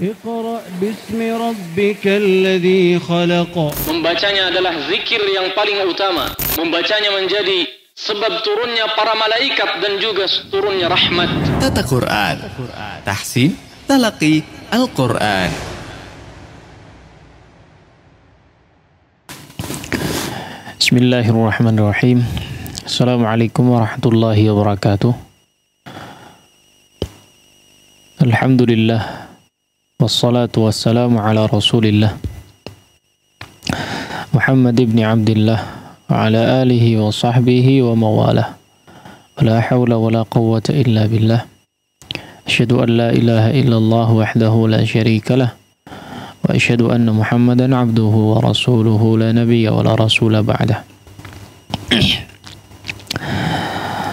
Iqra bismi rabbikal ladzi khalaq. Membacanya adalah zikir yang paling utama. Membacanya menjadi sebab turunnya para malaikat dan juga turunnya rahmat. Tata Quran, tahsin, talaqi Al-Quran. Bismillahirrahmanirrahim. Assalamualaikum warahmatullahi wabarakatuh. Alhamdulillah, wassalatu wassalamu ala rasulillah Muhammad ibn Abdillah wa ala alihi wa sahbihi wa mawalah. La hawla wa la quwwata illa billah. Asyhadu an la ilaha illallah wahdahu la syarika lah, wa asyhadu anna Muhammadan abduhu wa rasuluhu la nabiyya wa la rasula ba'dah.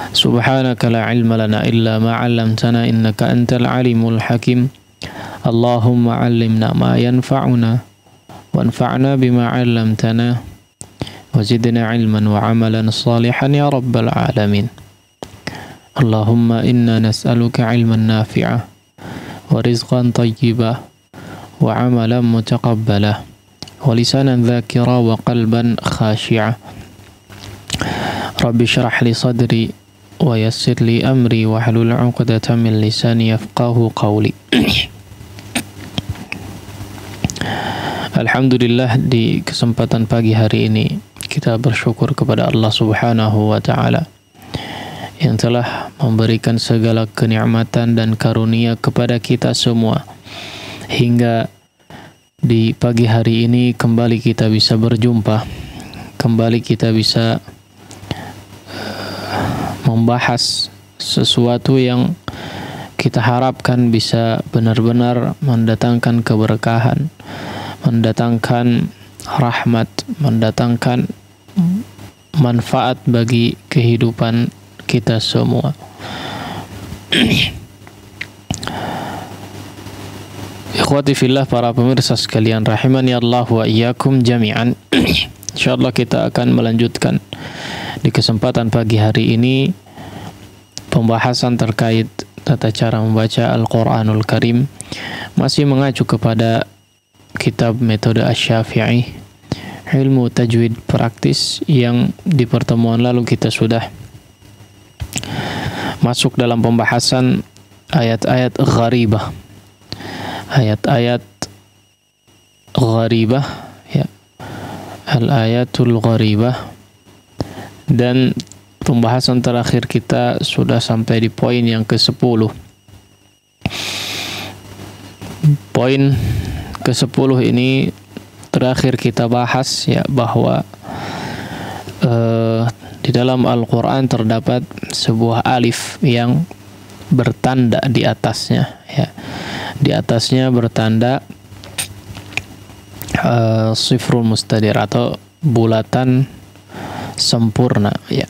Subhanaka la ilma lana illa ma 'allamtana innaka antal alimul hakim. Allahumma 'allimna ma yanfa'una wanfa'na bima 'allamtana wa zidna 'ilman wa 'amalan salihan ya rabbal alamin. Allahumma inna nas'aluka 'ilman nafi'a wa rizqan thayyiba wa 'amalan mutaqabbala wa lisanan dzakira wa qalban khashi'a. Rabbi shrah li sadri wa yassir li amri wa hlul 'uqdatam min lisani yafqahu qawli. Alhamdulillah, di kesempatan pagi hari ini kita bersyukur kepada Allah Subhanahu wa taala yang telah memberikan segala kenikmatan dan karunia kepada kita semua hingga di pagi hari ini kembali kita bisa berjumpa, kembali kita bisa membahas sesuatu yang kita harapkan bisa benar-benar mendatangkan keberkahan, mendatangkan rahmat, mendatangkan manfaat bagi kehidupan kita semua. Ikhwati fillah, para pemirsa sekalian rahimani Allah wa iyyakum jami'an. Insyaallah kita akan melanjutkan di kesempatan pagi hari ini pembahasan terkait tata cara membaca Al-Quranul Karim, masih mengacu kepada kitab metode Asy-Syafi'i, ilmu tajwid praktis, yang di pertemuan lalu kita sudah masuk dalam pembahasan ayat-ayat gharibah, ayat-ayat gharibah, ya, al-ayatul gharibah. Dan pembahasan terakhir kita sudah sampai di poin yang ke-10. Poin ke-10 ini terakhir kita bahas, ya, bahwa di dalam Al-Quran terdapat sebuah alif yang bertanda di atasnya, ya. Di atasnya bertanda sifrul mustadir atau bulatan sempurna, ya.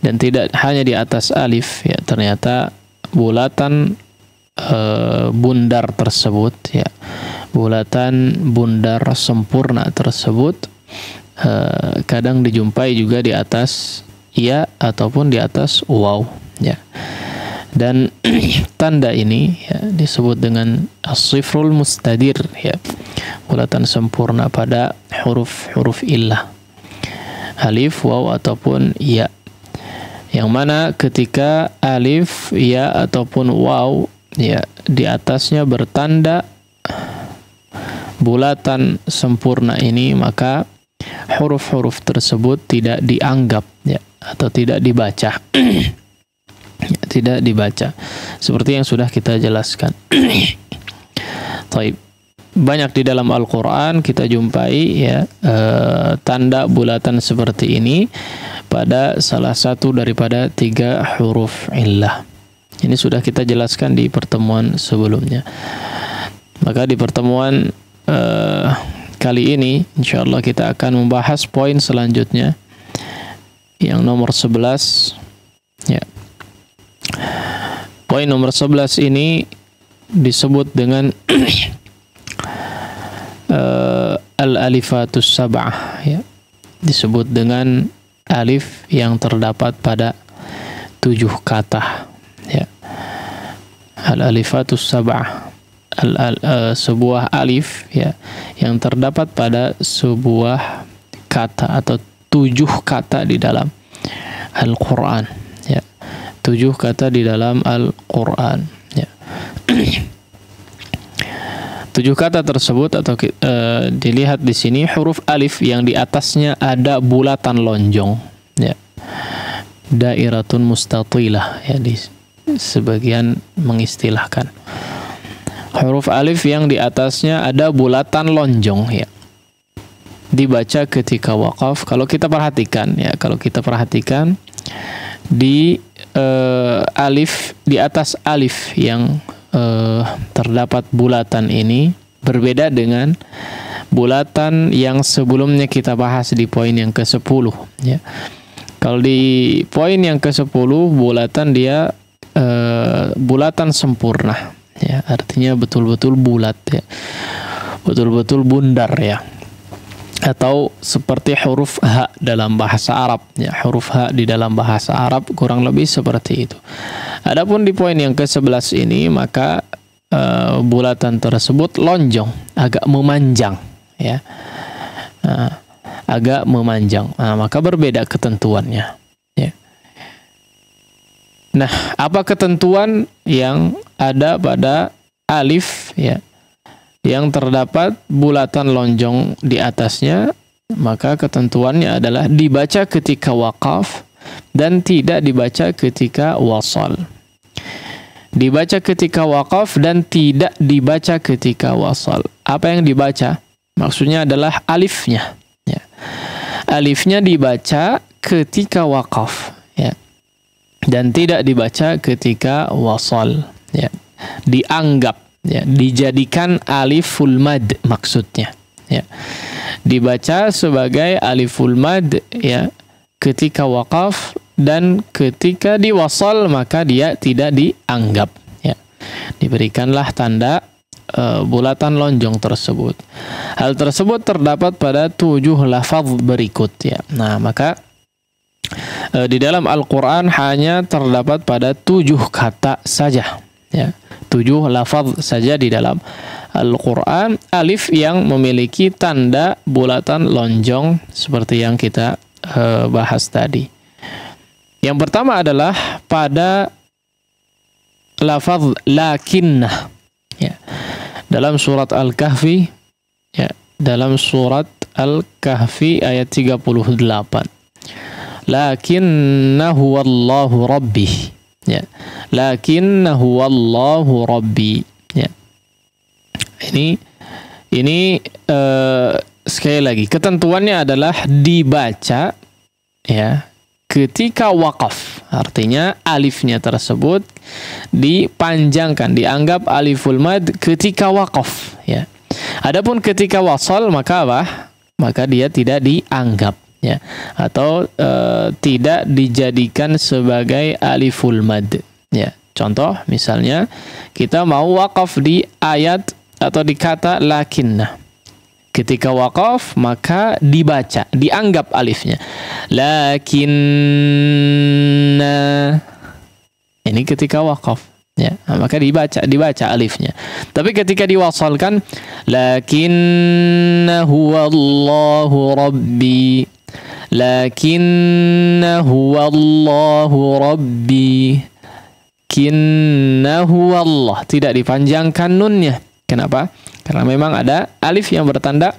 Dan tidak hanya di atas alif, ya, ternyata bulatan bundar tersebut, ya, bulatan bundar sempurna tersebut kadang dijumpai juga di atas ya ataupun di atas waw, ya. Dan tanda ini, ya, disebut dengan as-sifrul mustadir, ya, bulatan sempurna pada huruf-huruf illah, alif, waw ataupun ya, yang mana ketika alif, ya ataupun waw, ya, di atasnya bertanda bulatan sempurna ini, maka huruf-huruf tersebut tidak dianggap, ya, atau tidak dibaca. Ya, tidak dibaca seperti yang sudah kita jelaskan. Taib. Banyak di dalam Al-Quran kita jumpai, ya, tanda bulatan seperti ini pada salah satu daripada 3 huruf illah. Ini sudah kita jelaskan di pertemuan sebelumnya. Maka di pertemuan kali ini insyaallah kita akan membahas poin selanjutnya yang nomor 11, ya. Poin nomor 11 ini disebut dengan al-alifatus sab'ah, ya, disebut dengan alif yang terdapat pada 7 kata, ya. Al-alifatus sab'ah, sebuah alif ya yang terdapat pada sebuah kata atau 7 kata di dalam Al-Qur'an ya. 7 kata di dalam Al-Qur'an ya. 7 kata tersebut atau dilihat di sini huruf alif yang di atasnya ada bulatan lonjong ya. Dairatun mustatilah ya, di sebagian mengistilahkan. Huruf alif yang di atasnya ada bulatan lonjong ya. Dibaca ketika waqaf. Kalau kita perhatikan ya, di alif, di atas alif yang terdapat bulatan ini berbeda dengan bulatan yang sebelumnya kita bahas di poin yang ke-10 ya. Kalau di poin yang ke-10 bulatan dia bulatan sempurna ya, artinya betul-betul bulat ya. Betul-betul bundar ya. Atau seperti huruf ha dalam bahasa Arab ya, huruf ha di dalam bahasa Arab kurang lebih seperti itu. Adapun di poin yang ke-11 ini maka bulatan tersebut lonjong, agak memanjang ya. Agak memanjang. Maka berbeda ketentuannya ya. Nah, apa ketentuan yang ada pada alif ya yang terdapat bulatan lonjong di atasnya? Maka ketentuannya adalah dibaca ketika waqaf dan tidak dibaca ketika wasal. Dibaca ketika waqaf dan tidak dibaca ketika wasal. Apa yang dibaca? Maksudnya adalah alifnya ya. Alifnya dibaca ketika waqaf ya, dan tidak dibaca ketika wasal ya. Dianggap ya, dijadikan aliful mad maksudnya ya. Dibaca sebagai aliful mad ya ketika waqaf, dan ketika diwasal maka dia tidak dianggap ya. Diberikanlah tanda bulatan lonjong tersebut. Hal tersebut terdapat pada 7 lafaz berikut ya. Nah, maka di dalam Al-Qur'an hanya terdapat pada 7 kata saja ya. 7 lafaz saja di dalam Al-Qur'an alif yang memiliki tanda bulatan lonjong seperti yang kita bahas tadi. Yang pertama adalah pada lafaz lakinnah ya. Dalam surat Al-Kahfi ya, dalam surat Al-Kahfi ayat 38. Lakinnahu wallahu rabbi ya. Lakinnahu wallahu rabbi ya. Ini sekali lagi ketentuannya adalah dibaca ya ketika waqaf, artinya alifnya tersebut dipanjangkan, dianggap aliful mad ketika waqaf ya. Adapun ketika wasal maka apa? Maka dia tidak dianggap ya, atau tidak dijadikan sebagai aliful mad ya. Contoh misalnya kita mau waqaf di ayat atau di kata lakinnah. Ketika waqaf maka dibaca, dianggap alifnya. Lakinna. Ini ketika waqaf ya, maka dibaca alifnya. Tapi ketika diwasalkan lakinna huwallahu rabbi. Lakinna huwallahu rabbi. Kinna huwallah, tidak dipanjangkan nunnya. Kenapa? Karena memang ada alif yang bertanda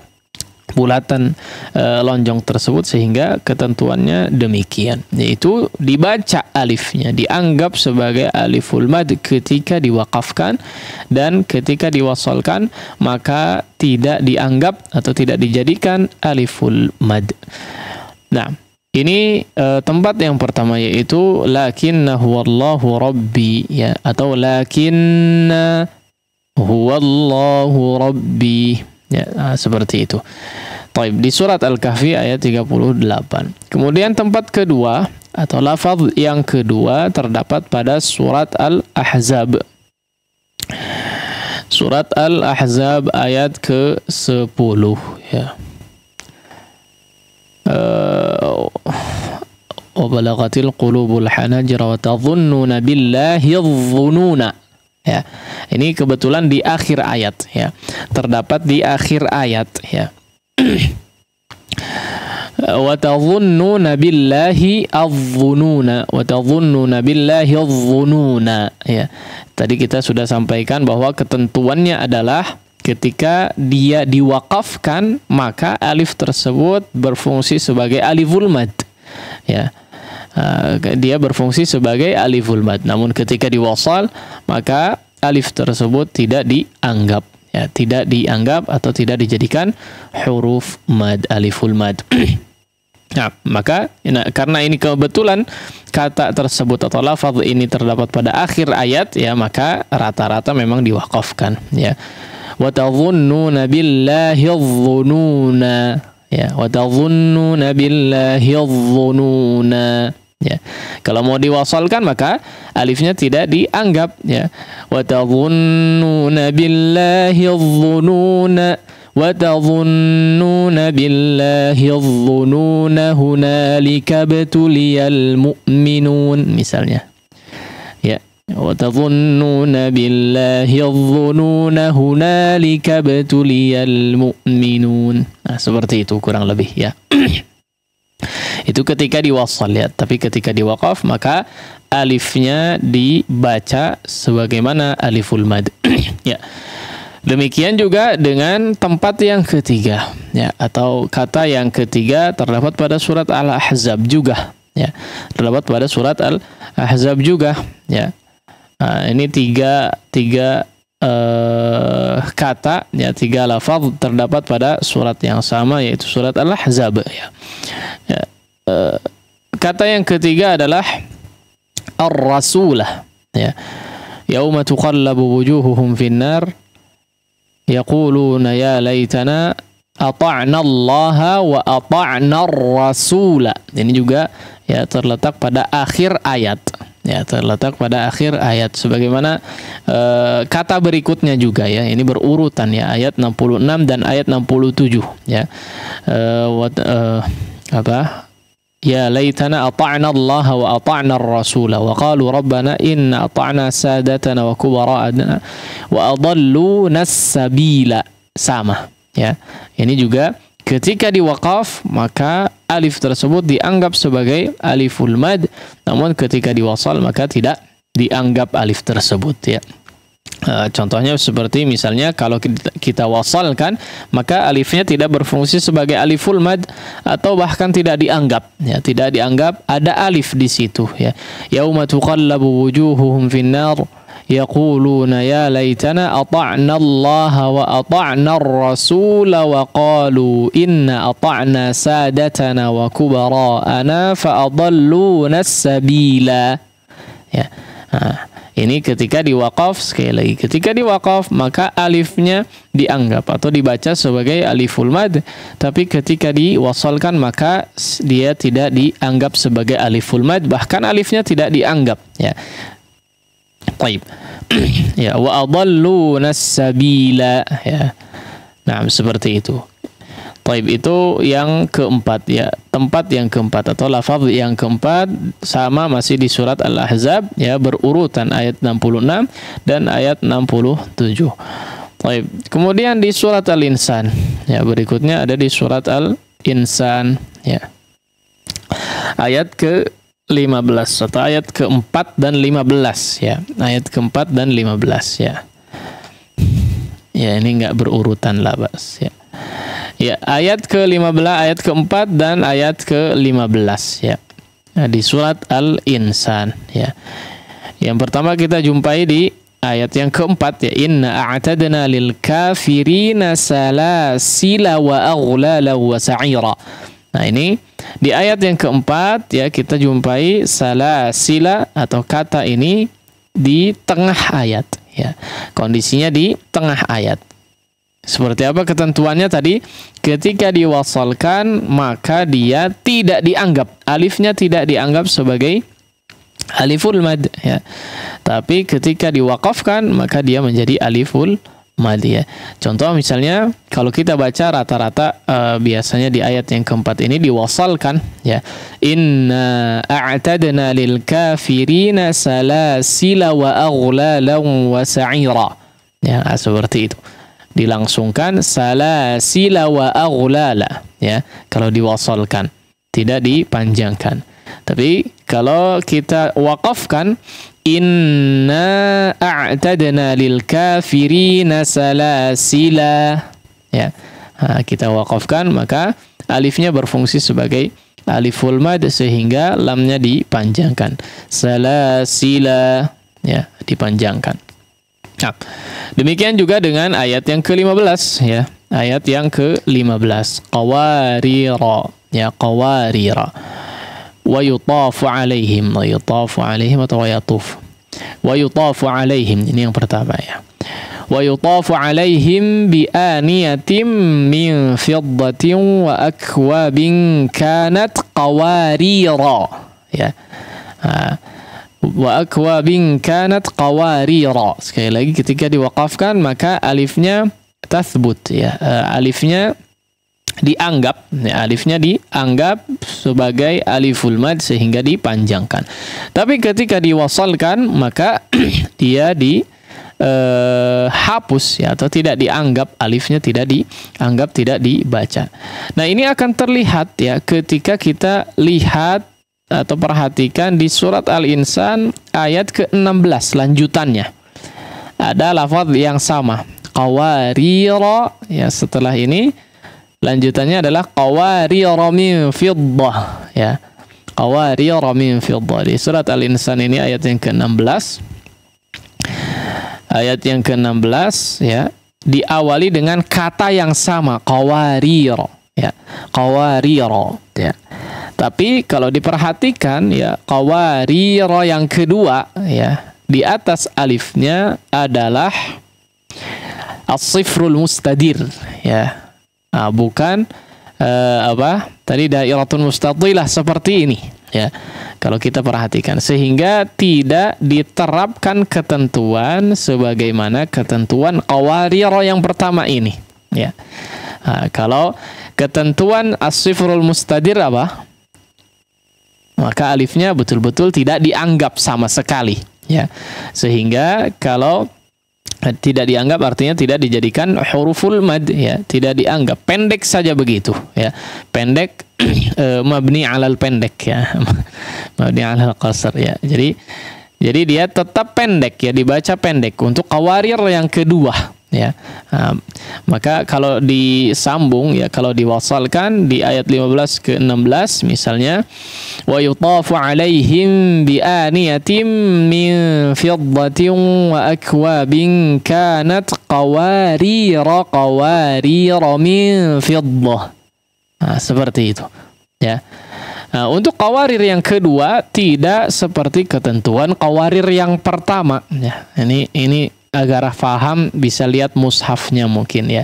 bulatan lonjong tersebut, sehingga ketentuannya demikian, yaitu dibaca alifnya, dianggap sebagai aliful mad ketika diwaqafkan, dan ketika diwasalkan maka tidak dianggap atau tidak dijadikan aliful mad. Nah, ini tempat yang pertama, yaitu lakinna huwallahu rabbi ya, atau lakinna huwallahu rabbi ya, seperti itu. Taib, di surat Al-Kahfi ayat 38. Kemudian tempat kedua atau lafaz yang kedua terdapat pada surat Al-Ahzab. Surat Al-Ahzab ayat ke-10 ya. Wa balaghatil qulubul hanajira wa tadhunnuna billahi adh-dhununa ya. Ini kebetulan di akhir ayat ya. Terdapat di akhir ayat ya. Wa tadhunnuna billahi adh-dhununa wa tadhunnuna billahi adh-dhununa ya. Tadi kita sudah sampaikan bahwa ketentuannya adalah ketika dia diwakafkan maka alif tersebut berfungsi sebagai aliful mad ya. Dia berfungsi sebagai aliful mad. Namun ketika diwasal maka alif tersebut tidak dianggap ya, tidak dianggap atau tidak dijadikan huruf mad, aliful mad. Nah, maka karena ini kebetulan kata tersebut atau lafaz ini terdapat pada akhir ayat ya, maka rata-rata memang diwakafkan ya. Wa tadhunnuna billahi adh-dhununa ya, wa tadhunnuna billahi adh-dhununa ya. Kalau mau diwasalkan maka alifnya tidak dianggap ya. Wa tadhunnuna billahi adh-dhununa wa tadhunnuna billahi adh-dhununa hunalika btuliyal mu'minun misalnya ya. Wa tadhunnuna billahi adh-dhununa hunalika btuliyal mu'minun. Nah, seperti itu kurang lebih ya. Itu ketika diwasal ya, tapi ketika diwaqaf maka alifnya dibaca sebagaimana aliful mad ya. Demikian juga dengan tempat yang ketiga ya, atau kata yang ketiga terdapat pada surat Al-Ahzab juga ya. Terdapat pada surat Al-Ahzab juga ya. Nah, ini tiga kata ya, tiga lafaz terdapat pada surat yang sama yaitu surat Al-Ahzab ya. Kata yang ketiga adalah ar-rasulah ya. Yauma tuqallabu wujuhuhum finnar yaquluna ya laitana ata'na Allah wa ata'na ar-rasula. Ini juga ya terletak pada akhir ayat. Ya, terletak pada akhir ayat sebagaimana kata berikutnya juga ya. Ini berurutan ya, ayat 66 dan ayat 67 ya. Ya laitana ata'na Allah wa ata'na ar-rasula wa qalu rabbana inna ata'na sadatana wa kubara'ana wa adalluna as-sabila. Sama ya. Ini juga ketika diwaqaf maka alif tersebut dianggap sebagai aliful mad, namun ketika diwasal maka tidak dianggap alif tersebut ya. Contohnya seperti misalnya kalau kita wasalkan maka alifnya tidak berfungsi sebagai aliful mad atau bahkan tidak dianggap ya, tidak dianggap ada alif di situ ya. Yauma tuqallabu wujuhuhum finnar yaquluna ya laitana ata'na Allah wa ata'na ar-rasula wa qalu inna ata'na sadatana wa kubara'ana fa adalluna as-sabila ya. Ini ketika diwaqaf, sekali lagi ketika diwaqaf maka alifnya dianggap atau dibaca sebagai aliful mad, tapi ketika diwasalkan maka dia tidak dianggap sebagai aliful mad, bahkan alifnya tidak dianggap ya. Baik. Ya, wa adalluna as-sabila ya. Nah, seperti itu. Baik, itu yang keempat ya, tempat yang keempat atau lafaz yang keempat sama masih di surat Al-Ahzab ya, berurutan ayat 66 dan ayat 67. Baik, kemudian di surat Al-Insan ya, berikutnya ada di surat Al-Insan ya. Ayat ke-15 atau ayat ke-4 dan 15 ya. Ayat ke-4 dan 15 ya. Ya, ini enggak berurutan lah, Bas ya. Ya, ayat ke-15, ayat ke-4 dan ayat ke-15 ya. Nah, di surat Al-Insan ya. Yang pertama kita jumpai di ayat yang keempat ya, inna a'tadna lil kafirina salasila wa aghlala wa sa'ira. Nah, ini di ayat yang keempat ya kita jumpai salasila atau kata ini di tengah ayat ya. Kondisinya di tengah ayat. Seperti apa ketentuannya tadi? Ketika diwasalkan maka dia tidak dianggap, alifnya tidak dianggap sebagai aliful mad ya. Tapi ketika diwaqafkan maka dia menjadi aliful mad ya. Contoh misalnya kalau kita baca rata-rata biasanya di ayat yang keempat ini diwasalkan ya. Inna a'tadna lil kafirina salasila wa aghlalan wa sa'ira. Ya, seperti itu. Dilangsungkan salasila wa aghlala ya. Kalau diwasalkan, tidak dipanjangkan. Tapi kalau kita waqafkan inna a'tadna lil kafirina salasila ya. Kita waqafkan maka alifnya berfungsi sebagai aliful mad sehingga lamnya dipanjangkan. Salasila ya, dipanjangkan. Nah, demikian juga dengan ayat yang ke-15 ya. Ayat yang ke-15 qawarira ya, qawarira. Wa yutafu alaihim atau wa yatuf. Wa yutafu alaihim, ini yang pertama ya. Wa yutafu alaihim bi aniyatin min fiddatin wa akwabin kanat qawarira ya. Wa akwabin kanat qawarira. Sekali lagi ketika diwaqafkan maka alifnya tathbut ya. Alifnya dianggap ya, alifnya dianggap sebagai aliful mad sehingga dipanjangkan. Tapi ketika diwasalkan maka dia hapus ya, atau tidak dianggap, alifnya tidak dianggap, tidak dibaca. Nah, ini akan terlihat ya ketika kita lihat atau perhatikan di surat Al-Insan ayat ke-16 lanjutannya. Ada lafaz yang sama, qawarira ya, setelah ini lanjutannya adalah qawarira min fiddah ya. Qawarira min fiddah. Di surat Al-Insan ini ayat yang ke-16. Ayat yang ke-16 ya, diawali dengan kata yang sama, qawarira ya. Qawarira ya. Tapi kalau diperhatikan ya, qawarira yang kedua ya, di atas alifnya adalah as-sifrul mustadir ya. Nah, bukan tadi dairatun mustatilah seperti ini ya. Kalau kita perhatikan, sehingga tidak diterapkan ketentuan sebagaimana ketentuan qawarira yang pertama ini ya. Nah, kalau ketentuan as-sifrul mustadir apa? Maka alifnya betul-betul tidak dianggap sama sekali ya. Sehingga kalau tidak dianggap artinya tidak dijadikan huruful mad ya, tidak dianggap, pendek saja begitu ya. Pendek mabni alal pendek ya. Mabni alal qasr ya. Jadi dia tetap pendek ya, dibaca pendek untuk qawarir yang kedua ya. Maka kalau disambung ya, kalau diwasalkan di ayat 15 ke 16 misalnya, wa yutafu alaihim bi aniyatin min fiddatin wa akwabin kanat qawarira min fiddah. Nah, seperti itu ya. Nah, untuk qawarir yang kedua tidak seperti ketentuan qawarir yang pertama ya. Ini agar paham bisa lihat mushafnya mungkin ya.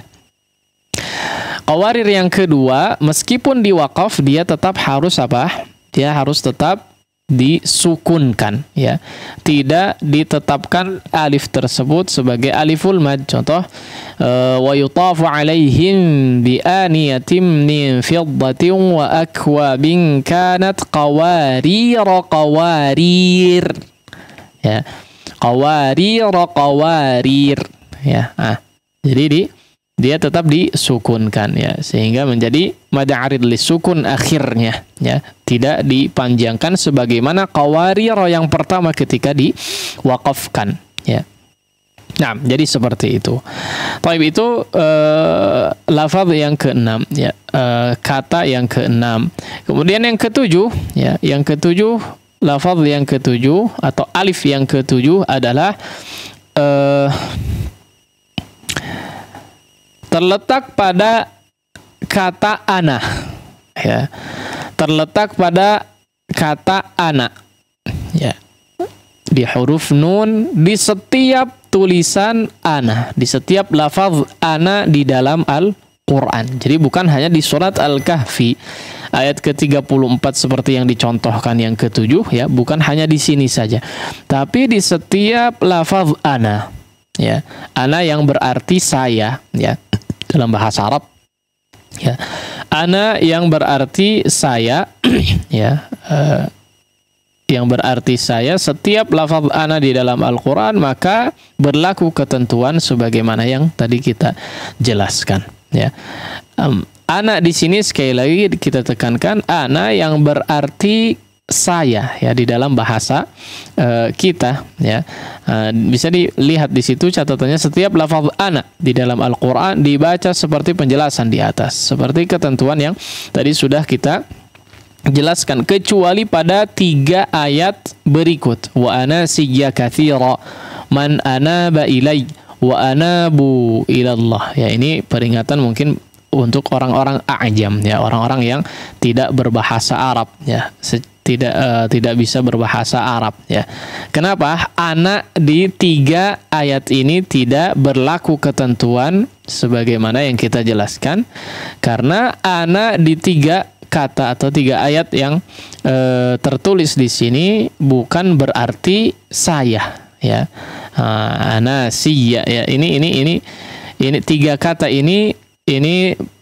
Qawarir yang kedua meskipun diwaqaf dia tetap harus apa? Dia harus tetap disukunkan ya. Tidak ditetapkan alif tersebut sebagai aliful mad. Contoh wa yutafu alaihim bi aniyatin min fiddatin wa akwabin kanat qawarir ya. Qawarir ya. Jadi dia tetap disukunkan ya, sehingga menjadi mad arid lisukun akhirnya ya, tidak dipanjangkan sebagaimana qawarir yang pertama ketika diwaqafkan ya. Nah, jadi seperti itu. Baik, itu lafaz yang ke-6 ya, kata yang ke-6. Kemudian yang ke-7 ya, yang ke-7 lafaz yang ke-7 atau alif yang ke-7 adalah terletak pada kata ana ya. Terletak pada kata ana ya. Di huruf nun, di setiap tulisan ana, di setiap lafaz ana di dalam Al-Qur'an. Jadi bukan hanya di surat Al-Kahfi ayat ke-34 seperti yang dicontohkan yang ke-7 ya, bukan hanya di sini saja. Tapi di setiap lafaz ana ya. Ana yang berarti saya, ya, dalam bahasa Arab, ya. Ana yang berarti saya, ya, yang berarti saya. Setiap lafaz ana di dalam Al-Quran maka berlaku ketentuan sebagaimana yang tadi kita jelaskan, ya. Ana di sini sekali lagi kita tekankan, ana yang berarti saya, ya, di dalam bahasa kita, ya. Bisa dilihat di situ catatannya, setiap lafaz ana di dalam Al-Quran dibaca seperti penjelasan di atas, seperti ketentuan yang tadi sudah kita jelaskan, kecuali pada 3 ayat berikut. Wa ana siyya katsira man anaba ilai wa anabu ilallah. Ya, ini peringatan mungkin untuk orang-orang a'jam, ya, orang-orang yang tidak berbahasa Arab, ya, tidak bisa berbahasa Arab, ya. Kenapa ana di 3 ayat ini tidak berlaku ketentuan sebagaimana yang kita jelaskan? Karena ana di 3 kata atau 3 ayat yang tertulis di sini bukan berarti saya, ya. Ana siya, ya, ini 3 kata ini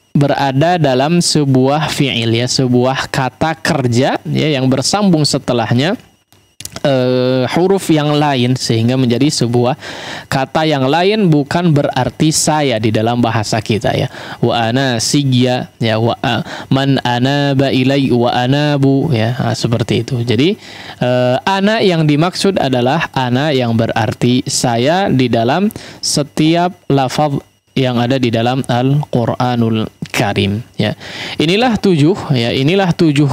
berada dalam sebuah fi'il, ya, sebuah kata kerja, ya, yang bersambung setelahnya huruf yang lain sehingga menjadi sebuah kata yang lain, bukan berarti saya di dalam bahasa kita, ya. Wa ana siyya, ya, wa man anaba ilai wa anabu, ya, seperti itu. Jadi ana yang dimaksud adalah ana yang berarti saya di dalam setiap lafaz yang ada di dalam Al-Qur'anul Karim, ya. Inilah 7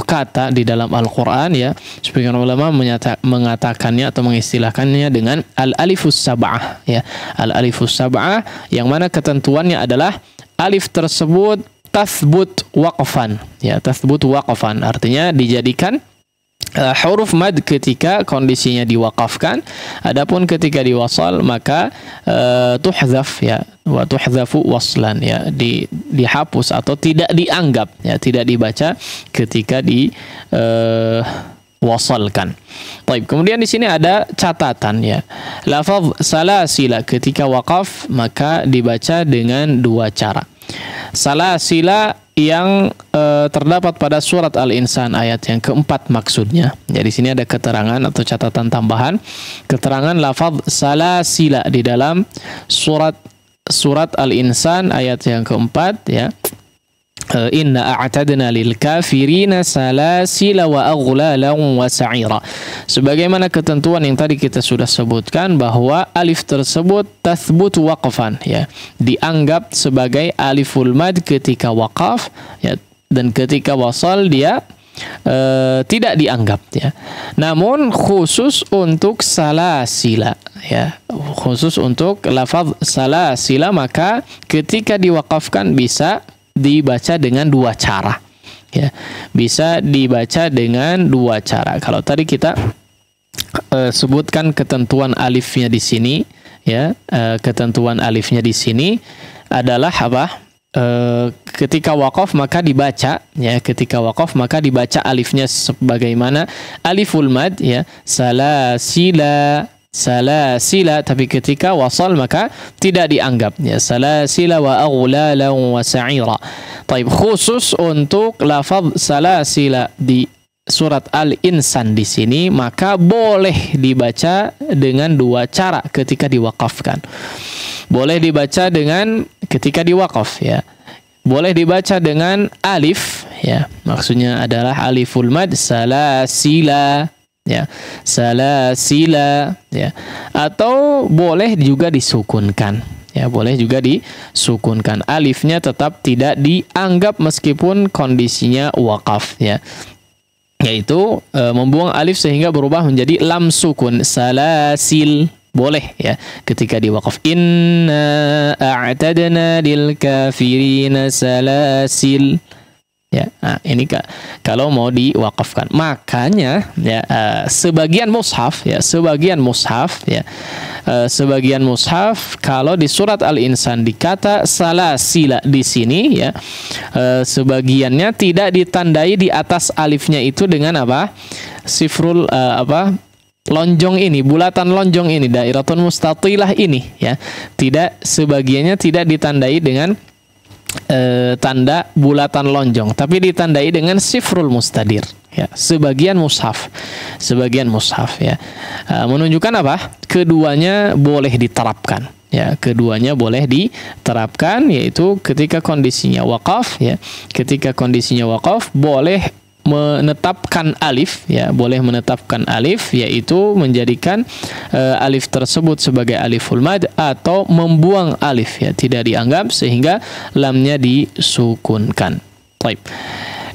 kata di dalam Al-Qur'an, ya. Sebagian ulama mengatakannya atau mengistilahkannya dengan al-alifus sab'ah, ya. Al-alifus sab'ah yang mana ketentuannya adalah alif tersebut tathbut waqfan, ya, tathbut waqfan artinya dijadikan huruf mad ketika kondisinya diwakafkan, adapun ketika diwasal maka tuhzaf, ya, wa tuhzafu waslan, ya, dihapus atau tidak dianggap, ya, tidak dibaca ketika wasalkan. Baik, kemudian di sini ada catatan, ya. Lafaz salasila ketika wakaf maka dibaca dengan 2 cara. Salasila yang terdapat pada surat Al-Insan ayat yang keempat maksudnya. Jadi sini ada keterangan atau catatan tambahan, keterangan lafaz salasila di dalam surat Al-Insan ayat yang keempat, ya. Inna a'tadna lil kafirina salasila wa aghlalan wa sa'ira. Sebagaimana ketentuan yang tadi kita sudah sebutkan bahwa alif tersebut tathbut waqfan, ya, dianggap sebagai aliful mad ketika waqaf, ya, dan ketika wasal dia tidak dianggap, ya. Namun khusus untuk salasila, ya, khusus untuk lafaz salasila maka ketika diwakafkan bisa dibaca dengan 2 cara, ya, bisa dibaca dengan 2 cara. Kalau tadi kita sebutkan ketentuan alifnya di sini, ya, ketentuan alifnya di sini adalah apa? Ketika wakaf maka dibaca, ya, ketika wakaf maka dibaca alifnya sebagaimana aliful mad, ya, salasila, tapi ketika wasal maka tidak dianggap, ya, salasila wa aghlalan wa sa'ira. Taib, khusus untuk lafaz salasila di surat Al-Insan di sini maka boleh dibaca dengan 2 cara ketika diwakafkan. Boleh dibaca dengan ketika diwakaf, ya. Boleh dibaca dengan alif, ya, maksudnya adalah aliful mad salasila, ya, salasila, ya, atau boleh juga disukunkan, ya, boleh juga disukunkan, alifnya tetap tidak dianggap meskipun kondisinya wakaf, ya, yaitu membuang alif sehingga berubah menjadi lam sukun, salasil, boleh, ya, ketika diwakaf. Inna a'tadna lil kafirina salasil, ya. Nah, ini kalau mau diwakafkan. Makanya, ya, sebagian mushaf, ya, sebagian mushaf kalau di surat Al-Insan dikata salasila di sini, ya, sebagiannya tidak ditandai di atas alifnya itu dengan apa? Sifrul lonjong ini, bulatan lonjong ini, dairatun mustatilah ini ya, tidak sebagiannya tidak ditandai dengan tanda bulatan lonjong, tapi ditandai dengan sifrul mustadir ya, sebagian mushaf ya. Menunjukkan apa? Keduanya boleh diterapkan ya, keduanya boleh diterapkan, yaitu ketika kondisinya wakaf ya, ketika kondisinya wakaf boleh menetapkan alif ya, boleh menetapkan alif, yaitu menjadikan alif tersebut sebagai aliful mad, atau membuang alif ya, tidak dianggap, sehingga lamnya disukunkan. Baik.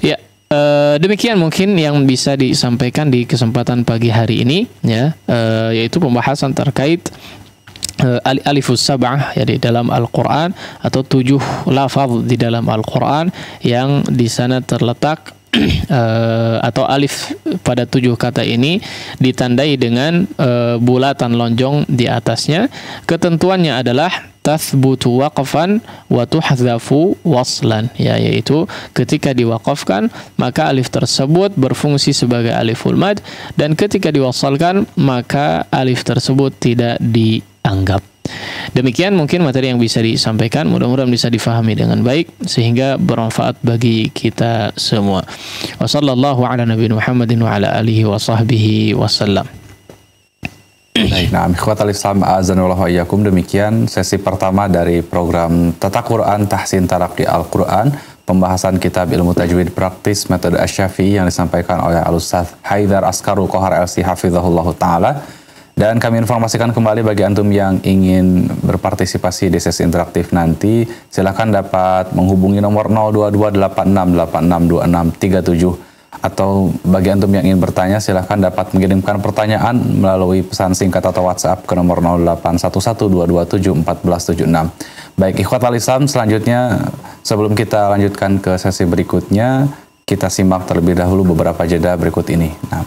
Ya, demikian mungkin yang bisa disampaikan di kesempatan pagi hari ini ya, yaitu pembahasan terkait alifus sab'ah ya di dalam Al-Qur'an, atau 7 lafaz di dalam Al-Qur'an yang di sana terletak atau alif pada 7 kata ini ditandai dengan bulatan lonjong di atasnya. Ketentuannya adalah tathbutu waqfan wa tuhdhafu waslan ya, yaitu ketika diwaqafkan maka alif tersebut berfungsi sebagai aliful mad, dan ketika diwasalkan maka alif tersebut tidak dianggap. Demikian mungkin materi yang bisa disampaikan, mudah-mudahan bisa difahami dengan baik sehingga bermanfaat bagi kita semua. Wassallallahu ala nabiyina Muhammadin wa ala alihi wa sahbihi wasallam. Baik, nah, ikhwatal Islam azanullahu iyyakum, demikian sesi pertama dari program Tata Quran Tahsin Talaqi Al-Quran, pembahasan kitab ilmu tajwid praktis metode Asy-Syafi'i yang disampaikan oleh Al-Ustaz Haidar Askarul Kohar LC hafizahullahu taala. Dan kami informasikan kembali bagi antum yang ingin berpartisipasi di sesi interaktif nanti, silakan dapat menghubungi nomor 02286862637, atau bagi antum yang ingin bertanya silakan dapat mengirimkan pertanyaan melalui pesan singkat atau WhatsApp ke nomor 081122271476. Baik, ikhwatal Islam, selanjutnya sebelum kita lanjutkan ke sesi berikutnya, kita simak terlebih dahulu beberapa jeda berikut ini. Nah,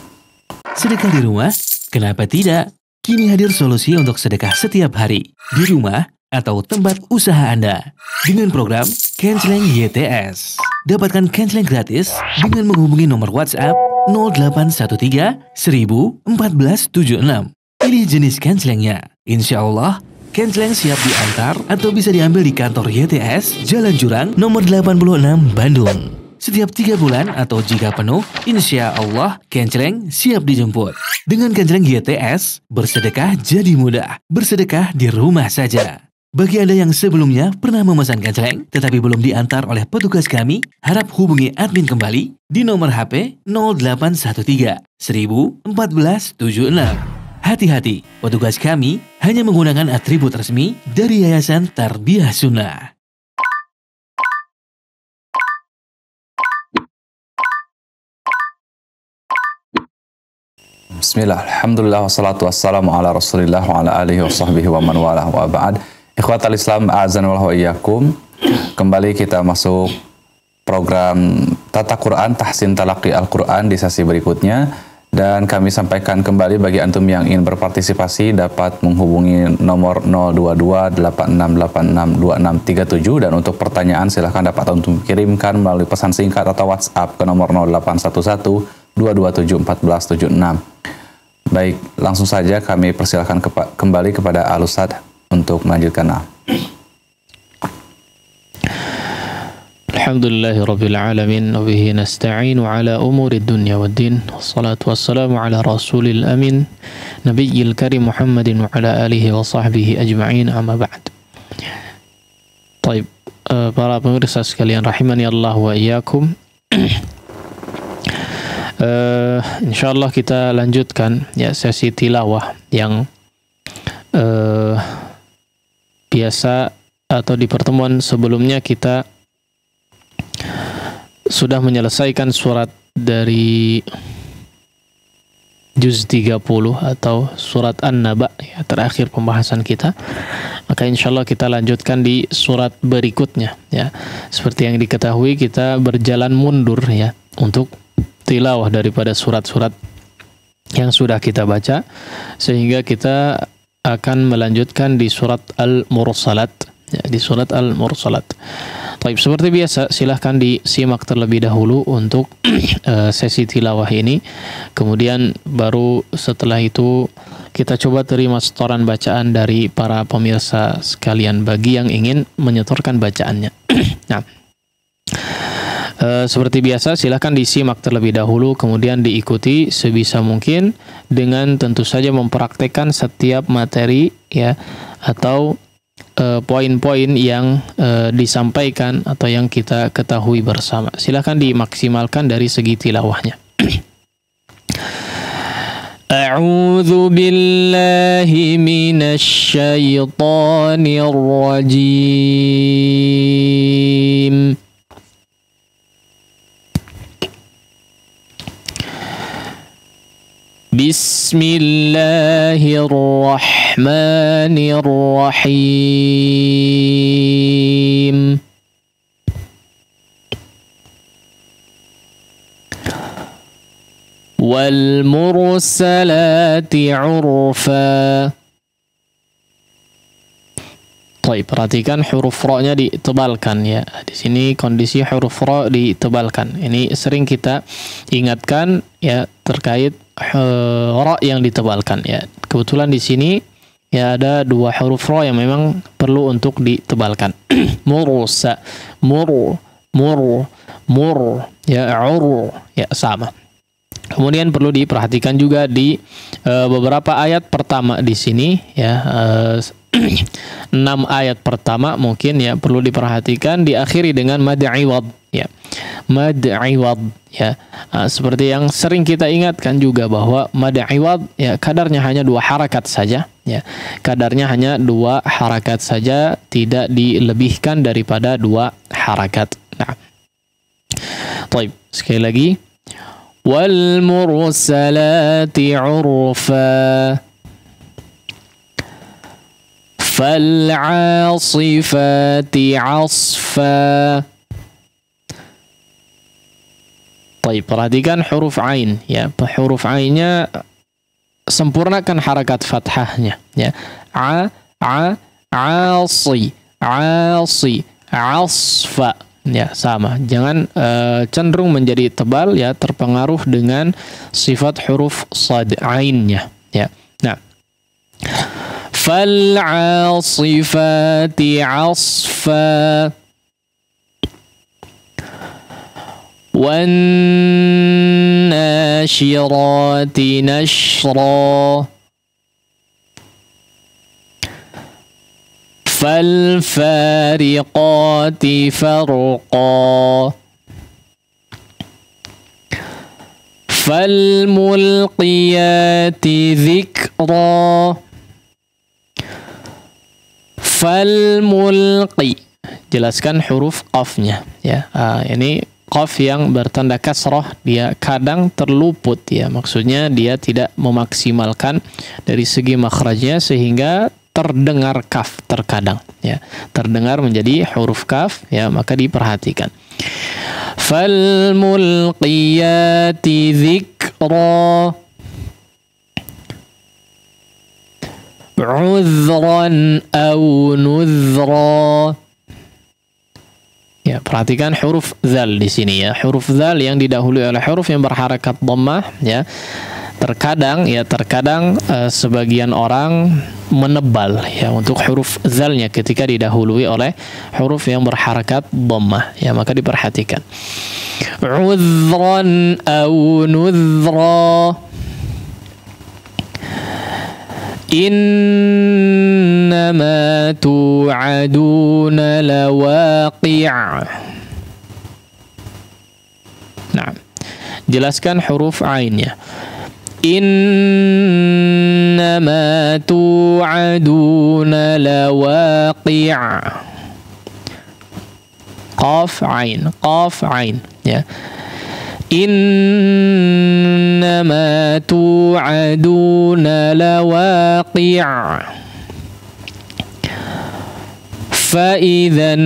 sedekah di rumah? Kenapa tidak? Kini hadir solusi untuk sedekah setiap hari, di rumah atau tempat usaha Anda. Dengan program Kenceleng YTS. Dapatkan Kenceleng gratis dengan menghubungi nomor WhatsApp 0813 1000 1476. Pilih jenis Kencelengnya. Insya Allah, Kenceleng siap diantar atau bisa diambil di kantor YTS, Jalan Jurang, nomor 86, Bandung. Setiap 3 bulan atau jika penuh, insya Allah Kenceleng siap dijemput. Dengan Kenceleng YTS, bersedekah jadi mudah. Bersedekah di rumah saja. Bagi Anda yang sebelumnya pernah memesan Kenceleng tetapi belum diantar oleh petugas kami, harap hubungi admin kembali di nomor HP 0813 1000 1476. Hati-hati, petugas kami hanya menggunakan atribut resmi dari Yayasan Tarbiyah Sunnah. Bismillah, alhamdulillah, wassalatu wassalamu ala rasulillah wa ala alihi wa sahbihi wa man walah wa ba'd. Ikhwatal Islam azanullahu iyyakum, kembali kita masuk program Tata Quran Tahsin Talaqi Al-Quran di sesi berikutnya, dan kami sampaikan kembali bagi antum yang ingin berpartisipasi dapat menghubungi nomor 02286862637, dan untuk pertanyaan silahkan dapat antum kirimkan melalui pesan singkat atau WhatsApp ke nomor 081122271476. Baik, langsung saja kami persilakan kembali kepada Al-Ustaz untuk melanjutkan. Alhamdulillahirabbil alamin wa bihi nasta'inu ala umurid dunya waddin. Wassalatu wassalamu ala rasulil amin nabiyil karim Muhammadin wa ala alihi wa sahbihi ajma'in, amma ba'd. Baik, para pemirsa sekalian rahimani Allah wa iyyakum. Insyaallah kita lanjutkan ya sesi tilawah yang biasa, atau di pertemuan sebelumnya kita sudah menyelesaikan surat dari juz 30 atau surat An-Naba ya, terakhir pembahasan kita. Maka insyaallah kita lanjutkan di surat berikutnya ya. Seperti yang diketahui kita berjalan mundur ya untuk tilawah daripada surat-surat yang sudah kita baca, sehingga kita akan melanjutkan di surat Al-Mursalat ya, di surat Al-Mursalat. Baik, seperti biasa silahkan disimak terlebih dahulu untuk sesi tilawah ini. Kemudian baru setelah itu kita coba terima setoran bacaan dari para pemirsa sekalian bagi yang ingin menyetorkan bacaannya. Nah, seperti biasa silahkan disimak terlebih dahulu, kemudian diikuti sebisa mungkin dengan tentu saja mempraktekkan setiap materi ya, atau poin-poin yang disampaikan atau yang kita ketahui bersama. Silahkan dimaksimalkan dari segi tilawahnya. A'udzu billahi minasy syaithanir rajim. Bismillahirrahmanirrahim. Wal mursalati urfa. Baik, perhatikan huruf ra-nya ditebalkan ya. Di sini kondisi huruf ra ditebalkan. Ini sering kita ingatkan ya terkait ra yang ditebalkan ya. Kebetulan di sini ya ada dua huruf ra yang memang perlu untuk ditebalkan. Mursa, mur ya, ur ya, sama. Kemudian perlu diperhatikan juga di beberapa ayat pertama di sini ya, 6 ayat pertama mungkin ya perlu diperhatikan diakhiri dengan mad iwad ya. Mad iwad ya. Seperti yang sering kita ingatkan juga bahwa mad iwad ya kadarnya hanya 2 harakat saja ya. Kadarnya hanya 2 harakat saja, tidak dilebihkan daripada 2 harakat. Nah. Baik, sekali lagi. Wal mursalati urfa. Fal'asifati asfa. Baik, perhatikan huruf ain ya. Huruf ainnya sempurnakan harakat fathahnya ya. Asi, asfa ya, sama. Jangan cenderung menjadi tebal ya, terpengaruh dengan sifat huruf sad ainnya ya. Nah, fal'asifati asfa wan nashirati nashra falfariqati farqa falmulqiyati dhikra falmulqi. Jelaskan huruf qafnya ya. Ini qaf yang bertanda kasrah, dia kadang terluput ya. Maksudnya dia tidak memaksimalkan dari segi makhrajnya sehingga terdengar kaf terkadang ya. Terdengar menjadi huruf kaf ya, maka diperhatikan. Falmulqiyati dzikra uzran aw nuzra. Ya, perhatikan huruf dzal di sini ya. Huruf dzal yang didahului oleh huruf yang berharakat dhammah ya. Terkadang sebagian orang menebal ya untuk huruf dzalnya ketika didahului oleh huruf yang berharakat dhammah ya, maka diperhatikan. Uzran aw nuzra. Innama tu'aduna lawaqi'. Nah, jelaskan huruf ainnya. Innama tu'aduna lawaqi'. Qaf ain ya. Innama tu'aduna lawaqi'. Fa idzan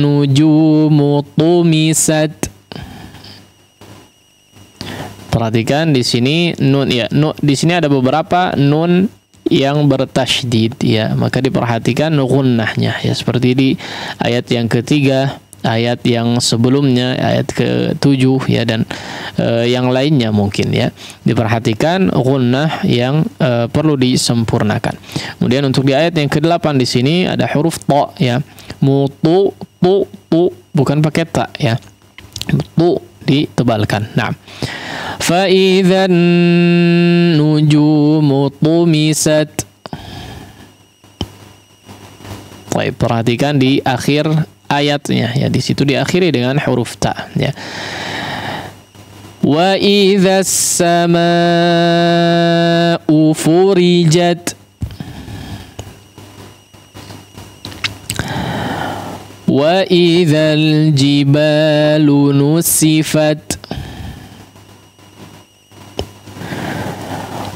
nujumu tumisat. Perhatikan di sini nun ya. Nun, di sini ada beberapa nun yang bertasydid ya, maka diperhatikan gunnahnya ya, seperti di ayat yang ketiga, ayat yang sebelumnya, ayat ke-7 ya, dan yang lainnya mungkin ya, diperhatikan gunnah yang perlu disempurnakan. Kemudian untuk di ayat yang ke-8 di sini ada huruf ta ya, mutu tu bukan pakai ta ya, tu ditebalkan. Nah, fa idzan nujumu tumisat. Baik, perhatikan di akhir ayatnya ya, di situ diakhiri dengan huruf ta ya. Wa idzas samaa'u furijat. Wa idzal jibalu nusifat.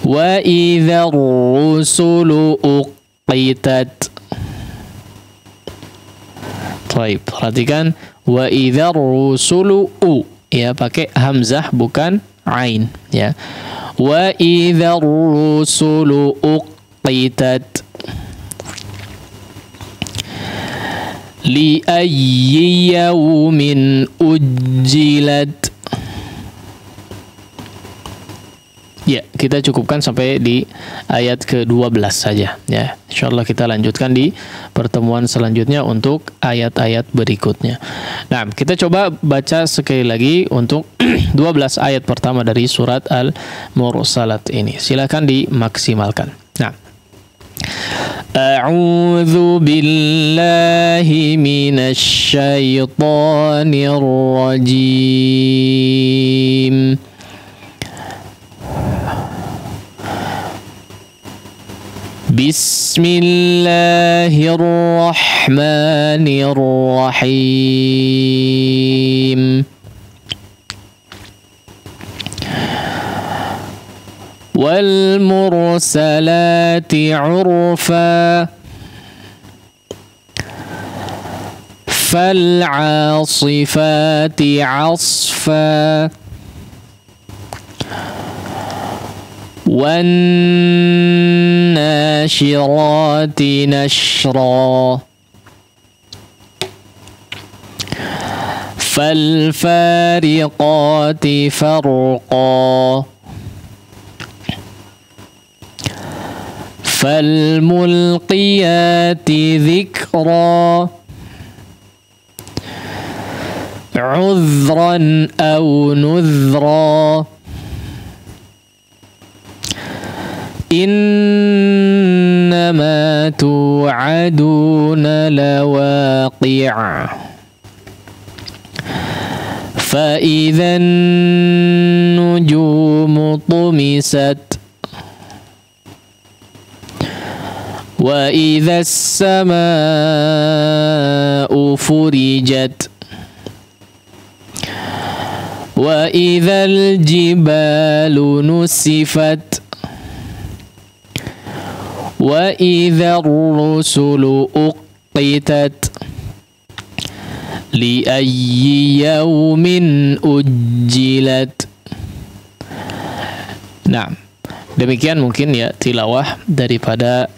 Wa idzar rusulu uqitat. Baik, perhatikan wa idzar rusulu ya, pakai hamzah bukan ain ya. Wa idzar rusulu uqitat. Li ayyi yawmin ujjilat. Ya, kita cukupkan sampai di ayat ke-12 saja ya. Insyaallah kita lanjutkan di pertemuan selanjutnya untuk ayat-ayat berikutnya. Nah, kita coba baca sekali lagi untuk 12 ayat pertama dari surat Al-Mursalat ini. Silakan dimaksimalkan. Nah, A'udzu billahi minasy syaithanir rajim. Bismillahirrahmanirrahim. Wal mursalati 'urfa. Fal 'asifati 'asfa. Wan nashirati nashra. Fal fariqati farqa. Fal mulqiyati dhikra. Udhran aw nudhra. Innama tu'aduna lawaqi'. Fa idzan nujumu tumisat. Wa idzas samaa'u furijat. Wa idzal jibalu nusifat. Wa idzar rusulu uqitat. Li ayyi yaumin ujjilat. Nah, demikian mungkin ya tilawah daripada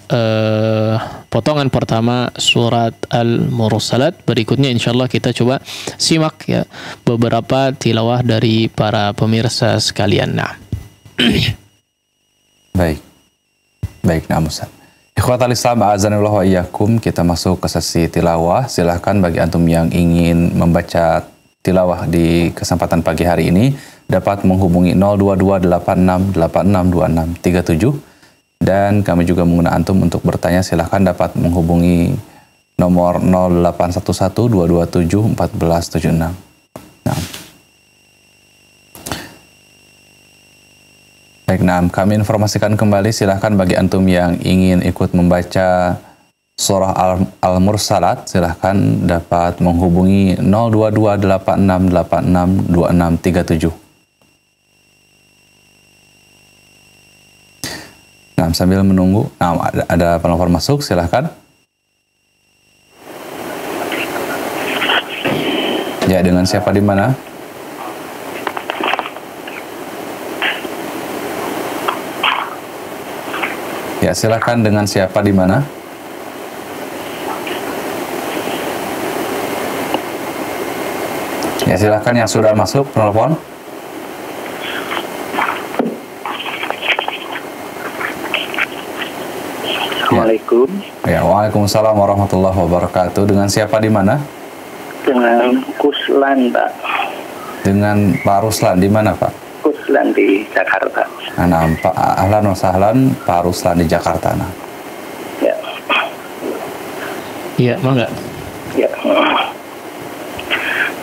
potongan pertama surat Al-Mursalat. Berikutnya insyaallah kita coba simak ya beberapa tilawah dari para pemirsa sekalian. Nah. Baik, nah Ustaz. Ikhwatal Islam, a'azanillah wa iyyakum, kita masuk ke sesi tilawah. Silahkan bagi antum yang ingin membaca tilawah di kesempatan pagi hari ini dapat menghubungi 02286862637, dan kami juga mengundang antum untuk bertanya. Silahkan dapat menghubungi nomor 081122741476. Nah. Baik, nah, kami informasikan kembali, silahkan bagi antum yang ingin ikut membaca surah Al-Mursalat, silahkan dapat menghubungi 02286862637. Nah, sambil menunggu, nah, ada penelpon masuk, silahkan. Ya, dengan siapa di mana? Ya, silakan, dengan siapa di mana? Ya, silakan yang sudah masuk penelpon. Assalamualaikum. Ya, waalaikumsalam warahmatullahi wabarakatuh. Dengan siapa di mana? Dengan Kuslan, Pak. Dengan Pak Ruslan di mana, Pak? Kuslan di Jakarta. Nah, Pak, ahlan wa sahlan, Pak Ruslan di Jakarta. Nah. Ya. Iya, mangga. Ya.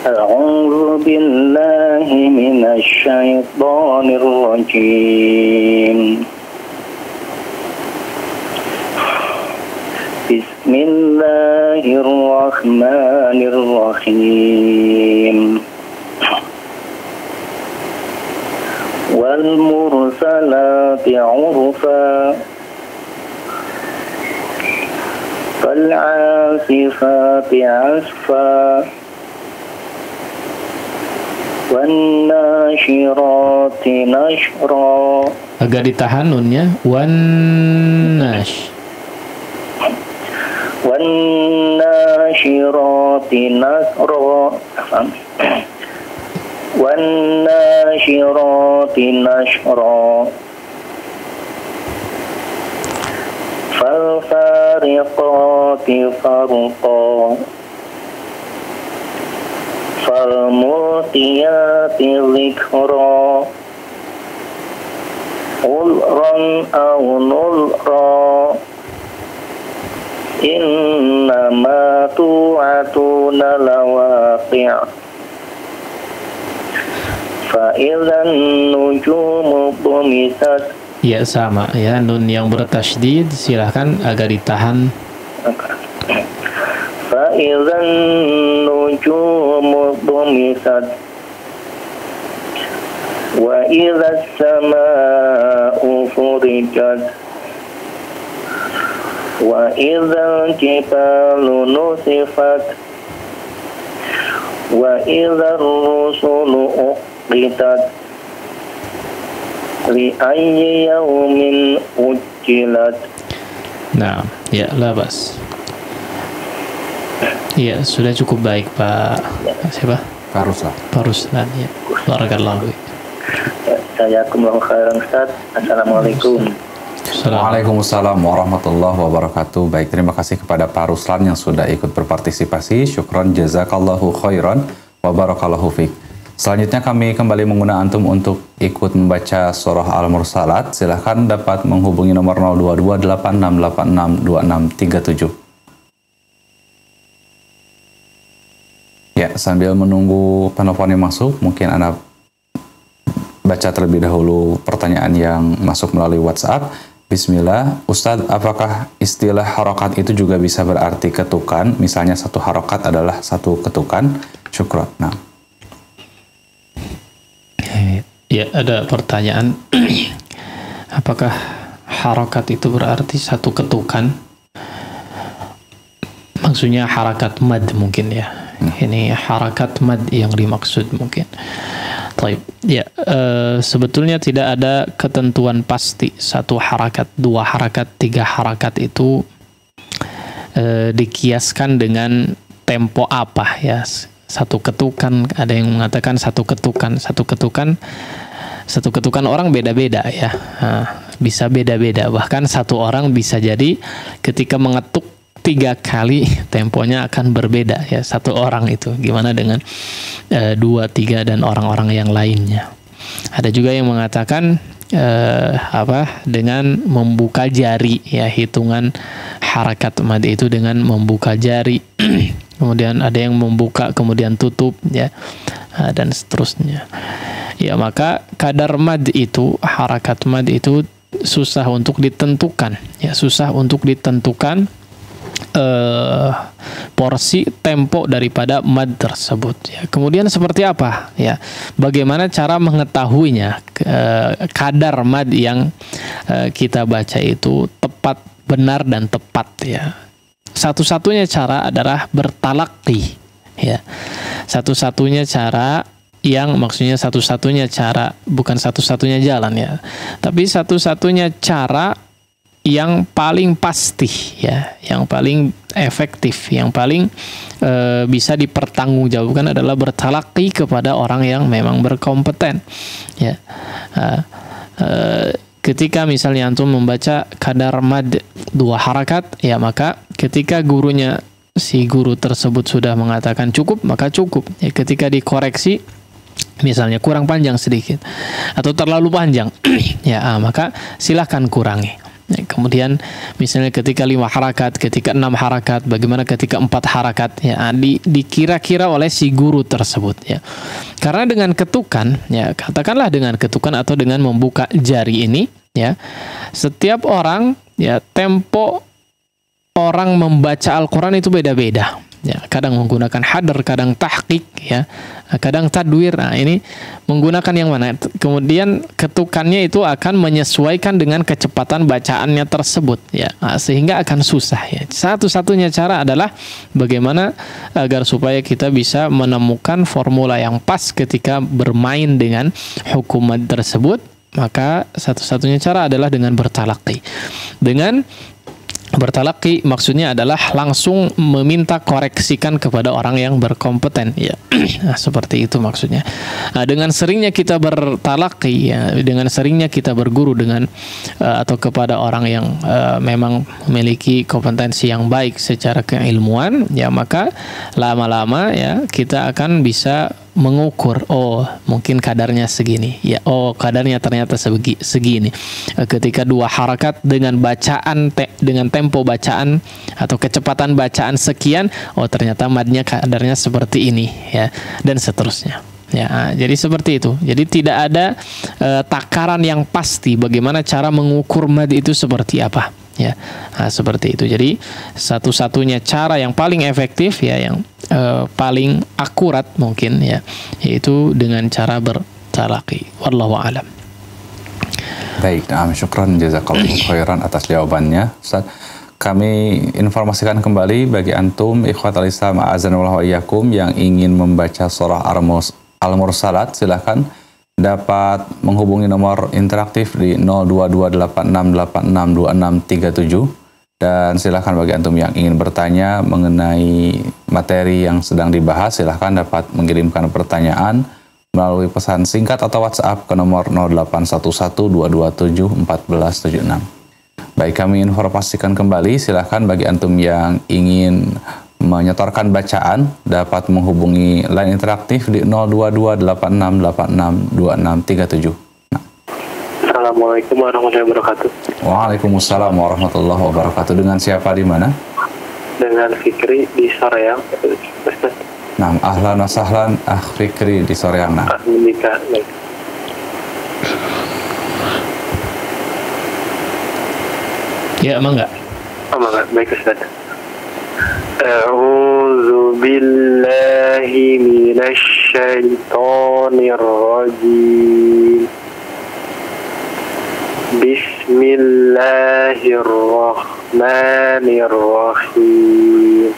A'udzu billahi minasy syaithanir rajim. Bismillahirrahmanirrahim. Wal mursalati 'urfa fal 'asifati 'asfa wan nasyirati nashra. Agak ditahan nunnya. Wan nash. Wan nasyirati nasra. Wan nasyirati nashra. Fal fariqati farqa. Fal mulqiyati dhikra. Ulran aw nulra. Innama tu'atuna lawaqi'. Fa idzan nujumu tumisat. Ya, sama ya, nun yang bertasydid silahkan agak ditahan. Fa idzan nujumu tumisat. Wa idzas samaa'u furijat. Wa idzal jibalu nusifat. Wa idzar rusulu uqitat. Li ayyi yaumin ujjilat. Nah, ya, labas. Iya, sudah cukup baik, Pak. Siapa? Pak Ruslan. Pak Ruslan, ya. Barakallahu. Jazakumullahu khairan, Ustaz. Assalamualaikum. Waalaikumsalam warahmatullahi wabarakatuh. Baik, terima kasih kepada Pak Ruslan yang sudah ikut berpartisipasi. Syukron, jazakallahu khairan wa barakallahu fiik. Selanjutnya kami kembali mengundang antum untuk ikut membaca surah Al-Mursalat. Silahkan dapat menghubungi nomor 02286862637. Ya, sambil menunggu penelpon yang masuk, mungkin Anda baca terlebih dahulu pertanyaan yang masuk melalui WhatsApp. Bismillah, Ustadz, apakah istilah harokat itu juga bisa berarti ketukan? Misalnya satu harokat adalah satu ketukan. Syukron. Nah. Ya, ada pertanyaan. Apakah harokat itu berarti satu ketukan? Maksudnya harakat mad mungkin ya. Ini harakat mad yang dimaksud mungkin. Taib. Ya, sebetulnya tidak ada ketentuan pasti satu harakat, dua harakat, tiga harakat itu dikiaskan dengan tempo apa ya. Satu ketukan, ada yang mengatakan satu ketukan orang beda-beda ya. Bisa beda-beda, bahkan satu orang bisa jadi ketika mengetuk 3 kali temponya akan berbeda ya, satu orang itu. Gimana dengan 2, 3 dan orang-orang yang lainnya. Ada juga yang mengatakan dengan membuka jari ya, hitungan harakat mad itu dengan membuka jari. Kemudian ada yang membuka kemudian tutup ya, dan seterusnya. Ya, maka kadar mad itu, harakat mad itu susah untuk ditentukan ya, susah untuk ditentukan porsi tempo daripada mad tersebut ya. Kemudian seperti apa ya, bagaimana cara mengetahuinya kadar mad yang kita baca itu tepat, benar dan tepat ya. Satu-satunya cara adalah bertalaqi ya. Satu-satunya cara yang maksudnya satu-satunya cara, bukan satu-satunya jalan ya, tapi satu-satunya cara yang paling pasti ya, yang paling efektif, yang paling bisa dipertanggungjawabkan adalah bertalaqi kepada orang yang memang berkompeten ya. Ketika misalnya antum membaca kadar mad 2 harakat ya, maka ketika gurunya, si guru tersebut sudah mengatakan cukup, maka cukup ya. Ketika dikoreksi misalnya kurang panjang sedikit atau terlalu panjang ya, maka silahkan kurangi. Kemudian misalnya ketika 5 harakat, ketika 6 harakat, bagaimana ketika 4 harakat ya, dikira-kira oleh si guru tersebut ya. Karena dengan ketukan ya, katakanlah dengan ketukan atau dengan membuka jari ini ya, setiap orang ya, tempo orang membaca Al-Quran itu beda-beda ya, kadang menggunakan hadar, kadang tahqiq ya, kadang tadwir. Nah, ini menggunakan yang mana? Kemudian ketukannya itu akan menyesuaikan dengan kecepatan bacaannya tersebut ya. Nah, sehingga akan susah ya. Satu-satunya cara adalah bagaimana agar supaya kita bisa menemukan formula yang pas ketika bermain dengan hukuman tersebut, maka satu-satunya cara adalah dengan bertalaqi. Dengan bertalaqi maksudnya adalah langsung meminta koreksikan kepada orang yang berkompeten ya. Nah, seperti itu maksudnya. Nah, dengan seringnya kita bertalaqi ya, dengan seringnya kita berguru dengan atau kepada orang yang memang memiliki kompetensi yang baik secara keilmuan ya, maka lama-lama ya kita akan bisa mengukur, oh mungkin kadarnya segini ya, oh kadarnya ternyata segini. Ketika 2 harakat dengan bacaan dengan tempo bacaan atau kecepatan bacaan sekian, oh ternyata madnya kadarnya seperti ini ya, dan seterusnya ya. Jadi seperti itu. Jadi tidak ada takaran yang pasti bagaimana cara mengukur mad itu seperti apa ya. Nah, seperti itu. Jadi satu-satunya cara yang paling efektif ya, yang paling akurat mungkin ya, yaitu dengan cara bertalaqi. Wallahu a'lam. Baik, syukran jazakallahu khairan atas jawabannya, Ustaz. Kami informasikan kembali bagi antum ikhwatal Islam a'azanallahu wa iyyakum yang ingin membaca surah Al-Mursalat, silahkan dapat menghubungi nomor interaktif di 0228686267, dan silahkan bagi antum yang ingin bertanya mengenai materi yang sedang dibahas, silahkan dapat mengirimkan pertanyaan melalui pesan singkat atau WhatsApp ke nomor 081122741476. Baik, kami informasikan kembali, silahkan bagi antum yang ingin menyetorkan bacaan dapat menghubungi line interaktif di 0228686267. Assalamualaikum warahmatullahi wabarakatuh. Waalaikumsalam warahmatullahi wabarakatuh. Dengan siapa di mana? Dengan Fikri di Soreang. Nah, ahlan wa sahlan Fikri di Soreang. Nah. Menikah. Ya, emang enggak? Baik Ustaz. A'udzu billahi minasy syaithanir rajim. Bismillahirrahmanirrahim.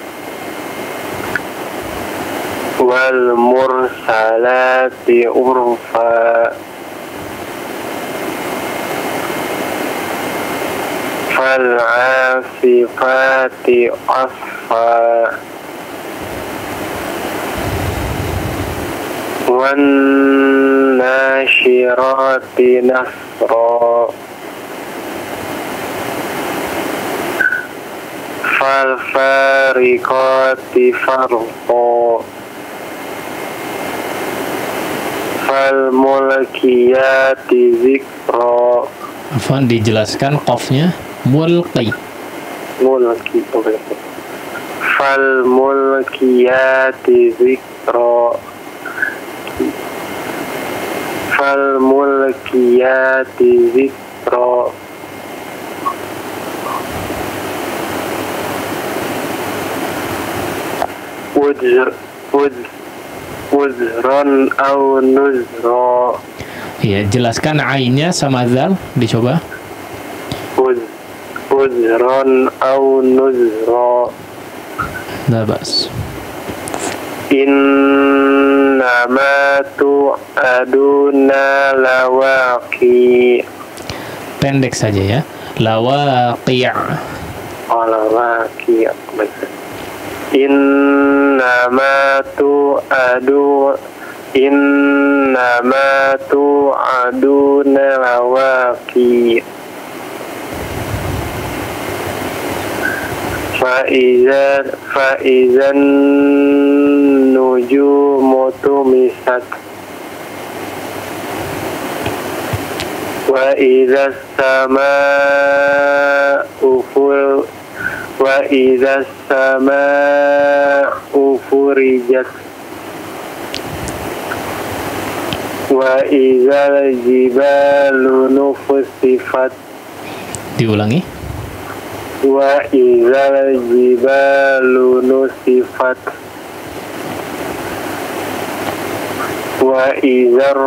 Wal mursalati urfa. Fal 'asifati 'asfa. Wan nashirati nasra. Fal fariqati farqa. Fal mulkiyati zikra. Afwan, dijelaskan qafnya mulqi. Mulki. Fal mulkiyati zikra. Fal mulkiyati zikra. Wuzran au nuzra. Ya, jelaskan ainnya sama zal, dicoba. Wuzran au nuzra. La bas. Innama tu'aduna lawaqi. Pendek saja ya. Lawaqi'. Lawaqi'. Innama tu'aduna lawaqi'. Fa'izan nujumu tumisat. Wa idza samaa'u furijat. Wa idzal jibalu nufsifat. Diulangi. Wa idzal jibalu nusifat. Wa idzar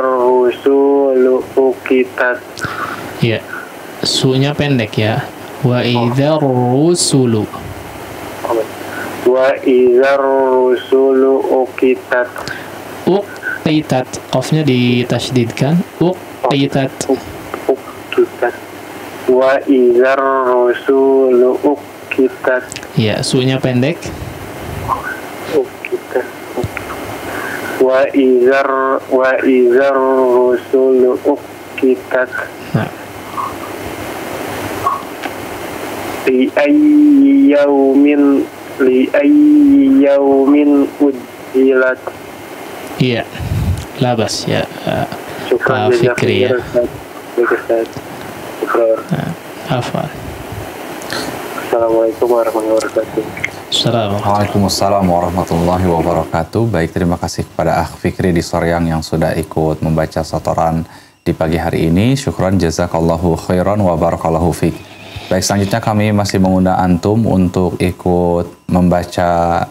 rusulu uqitat. Ya, su-nya pendek ya. Wa idzar rusulu. Wa idzar rusulu uqitat. Uqitat, qafnya ditasydidkan. Uqitat. Uqitat. Wa idzar rusulu uqitat. Ya, su-nya pendek. Uqitat. Wa idzar rusulu uqitat. Nah, Li ayyi yaumin ujilat. iya. Labas ya. Syukran Fikri ya. Nah, Hafal. Assalamualaikum warahmatullahi wabarakatuh. Waalaikumsalam warahmatullahi wabarakatuh. Baik, terima kasih kepada Akh Fikri di Soreang yang sudah ikut membaca setoran di pagi hari ini. Syukran, jazakallahu khairan wa barakallahu fiik. Baik, selanjutnya kami masih mengundang antum untuk ikut membaca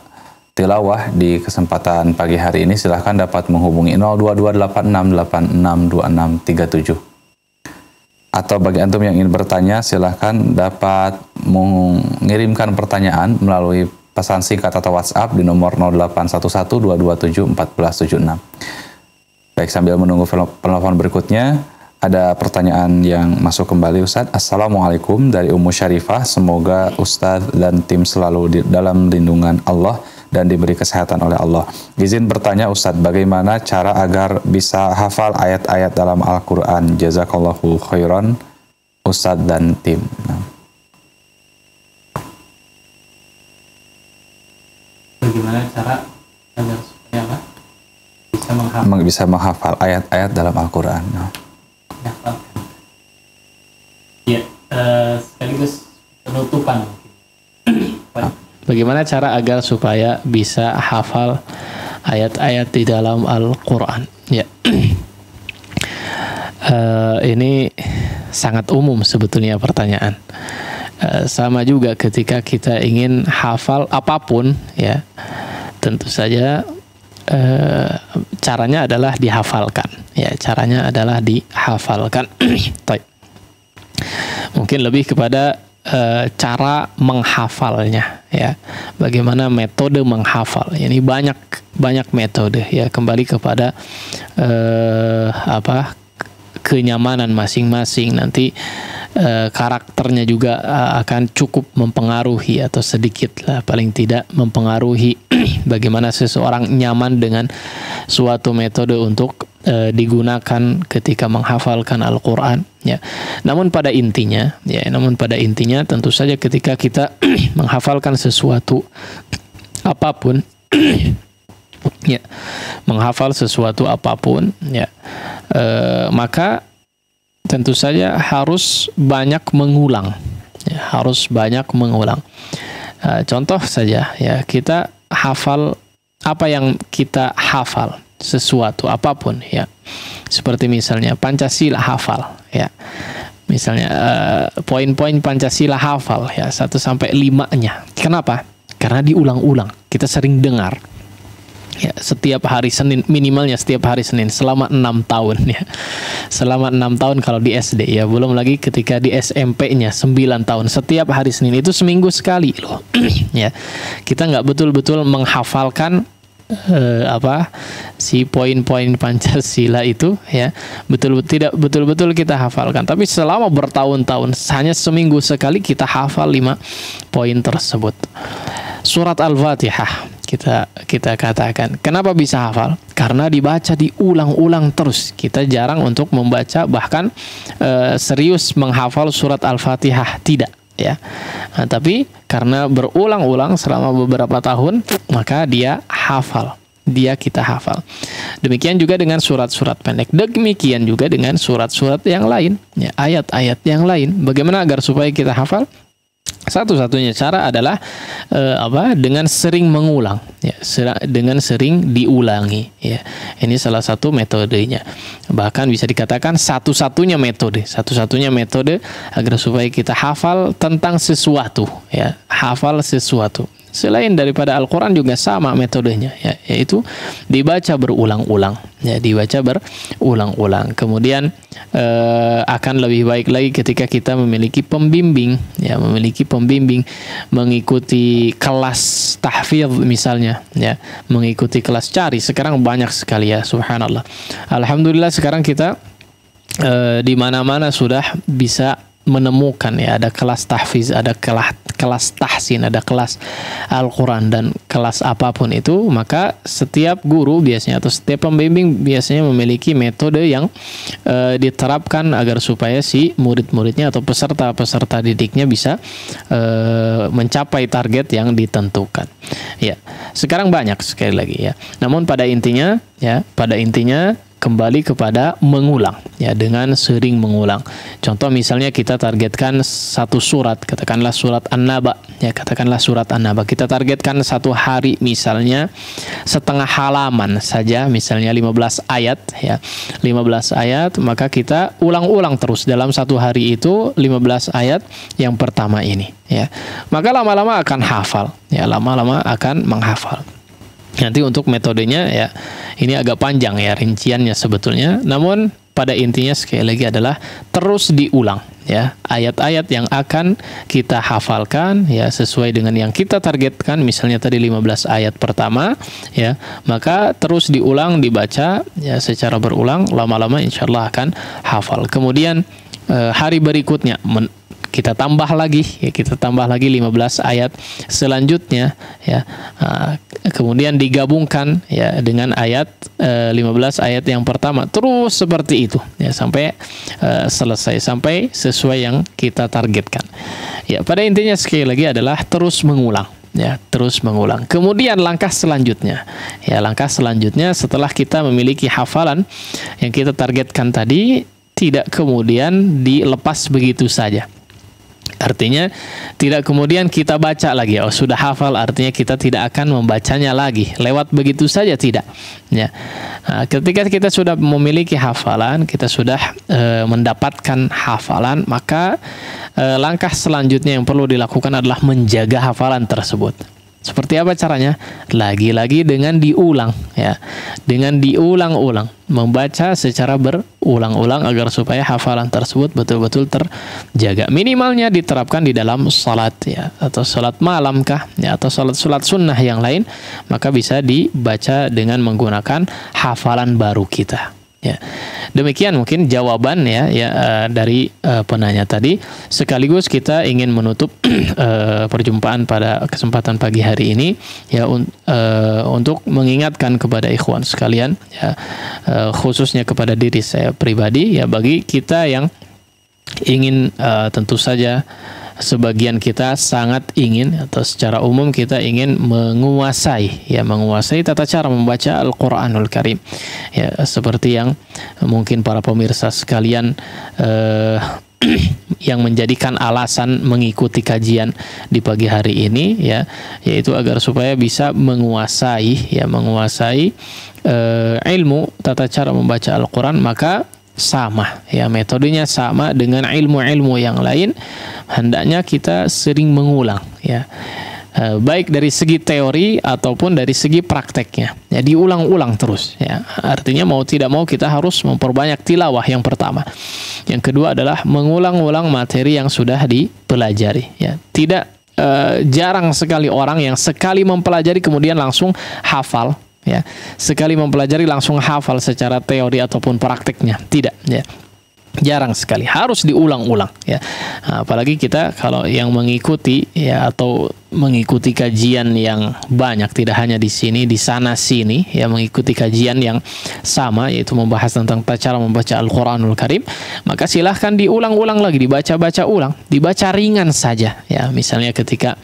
tilawah di kesempatan pagi hari ini. Silahkan dapat menghubungi 02286862637. Atau bagi antum yang ingin bertanya, silahkan dapat mengirimkan pertanyaan melalui pesan singkat atau WhatsApp di nomor 0811227476. Baik, sambil menunggu penelpon berikutnya, ada pertanyaan yang masuk kembali, Ustadz. Assalamualaikum, dari Ummu Syarifah. Semoga Ustadz dan tim selalu dalam lindungan Allah dan diberi kesehatan oleh Allah. Izin bertanya Ustadz, bagaimana cara agar bisa hafal ayat-ayat dalam Al-Quran? Jazakallahu khairan Ustadz dan tim. Bagaimana cara agar supaya bisa menghafal ayat-ayat dalam Al-Quran? Ya, sekaligus penutupan. Bagaimana cara agar supaya bisa hafal ayat-ayat di dalam Al-Quran? Ya, ini sangat umum sebetulnya pertanyaan. Sama juga ketika kita ingin hafal apapun, ya, tentu saja caranya adalah dihafalkan. Ya, caranya adalah dihafalkan. Mungkin lebih kepada cara menghafalnya, ya. Bagaimana metode menghafal? Ini banyak metode, ya. Kembali kepada kenyamanan masing-masing. Nanti karakternya juga akan cukup mempengaruhi, atau sedikit lah paling tidak mempengaruhi bagaimana seseorang nyaman dengan suatu metode untuk digunakan ketika menghafalkan Al-Quran, ya. Namun pada intinya tentu saja ketika kita menghafalkan sesuatu apapun ya, menghafal sesuatu apapun, ya, maka tentu saja harus banyak mengulang, ya, harus banyak mengulang. Contoh saja, ya, kita hafal apa yang kita hafal, sesuatu apapun, ya, seperti misalnya Pancasila hafal, ya, misalnya poin-poin Pancasila hafal, ya, 1-5-nya. Kenapa? Karena diulang-ulang, kita sering dengar, ya, setiap hari Senin, minimalnya setiap hari Senin selama 6 tahun, ya, selama 6 tahun kalau di SD, ya, belum lagi ketika di SMP-nya 9 tahun, setiap hari Senin, itu seminggu sekali loh. Ya, kita nggak betul-betul menghafalkan si poin-poin Pancasila itu ya betul-betul kita hafalkan. Tapi selama bertahun-tahun hanya seminggu sekali kita hafal 5 poin tersebut. Surat Al-Fatihah kita katakan. Kenapa bisa hafal? Karena dibaca diulang-ulang terus. Kita jarang untuk membaca, bahkan serius menghafal surat Al-Fatihah tidak. Ya, nah, tapi karena berulang-ulang selama beberapa tahun, maka dia hafal. Kita hafal. Demikian juga dengan surat-surat pendek. Demikian juga dengan surat-surat yang lain, ya, ayat-ayat yang lain. Bagaimana agar supaya kita hafal? Satu-satunya cara adalah dengan sering mengulang, ya, dengan sering diulangi, ya. Ini salah satu metodenya. Bahkan bisa dikatakan satu-satunya metode agar supaya kita hafal tentang sesuatu, ya, hafal sesuatu. Selain daripada Al-Quran juga sama metodenya, ya, yaitu dibaca berulang-ulang, ya, dibaca berulang-ulang. Kemudian akan lebih baik lagi ketika kita memiliki pembimbing, ya, mengikuti kelas tahfidz misalnya, ya, mengikuti kelas cari. Sekarang banyak sekali, ya, subhanallah. Alhamdulillah sekarang kita di mana-mana sudah bisa menemukan, ya, ada kelas tahfiz, ada kelas tahsin, ada kelas Al-Quran, dan kelas apapun itu. Maka setiap guru biasanya atau setiap pembimbing biasanya memiliki metode yang diterapkan agar supaya si murid-muridnya atau peserta didiknya bisa mencapai target yang ditentukan. Ya, sekarang banyak sekali lagi, ya. Namun pada intinya kembali kepada mengulang, ya, dengan sering mengulang. Contoh misalnya kita targetkan satu surat, katakanlah surat An-Naba, ya, kita targetkan satu hari misalnya setengah halaman saja, misalnya 15 ayat, ya, 15 ayat, maka kita ulang-ulang terus dalam satu hari itu 15 ayat yang pertama ini, ya. Maka lama-lama akan hafal, ya, lama-lama akan menghafal. Nanti untuk metodenya, ya, ini agak panjang, ya, rinciannya sebetulnya. Namun pada intinya sekali lagi adalah terus diulang, ya, ayat-ayat yang akan kita hafalkan, ya, sesuai dengan yang kita targetkan. Misalnya tadi 15 ayat pertama, ya, maka terus diulang, dibaca, ya, secara berulang. Lama-lama insyaallah akan hafal. Kemudian hari berikutnya kita tambah lagi, ya, 15 ayat selanjutnya, ya. Kemudian digabungkan, ya, dengan ayat 15 ayat yang pertama, terus seperti itu, ya, sampai selesai, sampai sesuai yang kita targetkan. Ya, pada intinya sekali lagi adalah terus mengulang, ya, terus mengulang. Kemudian langkah selanjutnya, ya, setelah kita memiliki hafalan yang kita targetkan tadi, tidak kemudian dilepas begitu saja. Artinya tidak kemudian kita baca lagi, oh sudah hafal, artinya kita tidak akan membacanya lagi lewat begitu saja, tidak, ya. Ketika kita sudah memiliki hafalan, kita sudah mendapatkan hafalan, maka langkah selanjutnya yang perlu dilakukan adalah menjaga hafalan tersebut. Seperti apa caranya? Lagi-lagi dengan diulang, ya, dengan diulang-ulang, membaca secara berulang-ulang agar supaya hafalan tersebut betul-betul terjaga. Minimalnya diterapkan di dalam salat, ya, atau salat malam kah, ya, atau salat sunnah yang lain, maka bisa dibaca dengan menggunakan hafalan baru kita. Ya, demikian mungkin jawaban, ya, dari penanya tadi. Sekaligus kita ingin menutup perjumpaan pada kesempatan pagi hari ini, ya, untuk mengingatkan kepada ikhwan sekalian, ya, khususnya kepada diri saya pribadi, ya, bagi kita yang ingin tentu saja sebagian kita sangat ingin, atau secara umum kita ingin menguasai tata cara membaca Al-Quranul Karim, ya, seperti yang mungkin para pemirsa sekalian yang menjadikan alasan mengikuti kajian di pagi hari ini, ya, yaitu agar supaya bisa menguasai ilmu tata cara membaca Al-Quran. Maka sama, ya, metodenya sama dengan ilmu-ilmu yang lain. Hendaknya kita sering mengulang, ya, baik dari segi teori ataupun dari segi prakteknya, ya, diulang-ulang terus, ya. Artinya mau tidak mau kita harus memperbanyak tilawah yang pertama. Yang kedua adalah mengulang-ulang materi yang sudah dipelajari, ya. Tidak jarang sekali orang yang sekali mempelajari kemudian langsung hafal, ya. Sekali mempelajari langsung hafal secara teori ataupun prakteknya, tidak, ya. Jarang sekali, harus diulang-ulang, ya. Nah, apalagi kita kalau yang mengikuti, ya, atau mengikuti kajian yang banyak, tidak hanya di sini, di sana sini, ya, mengikuti kajian yang sama, yaitu membahas tentang cara membaca Al-Quranul Karim, maka silahkan diulang-ulang lagi, dibaca-baca ulang, dibaca ringan saja, ya. Misalnya ketika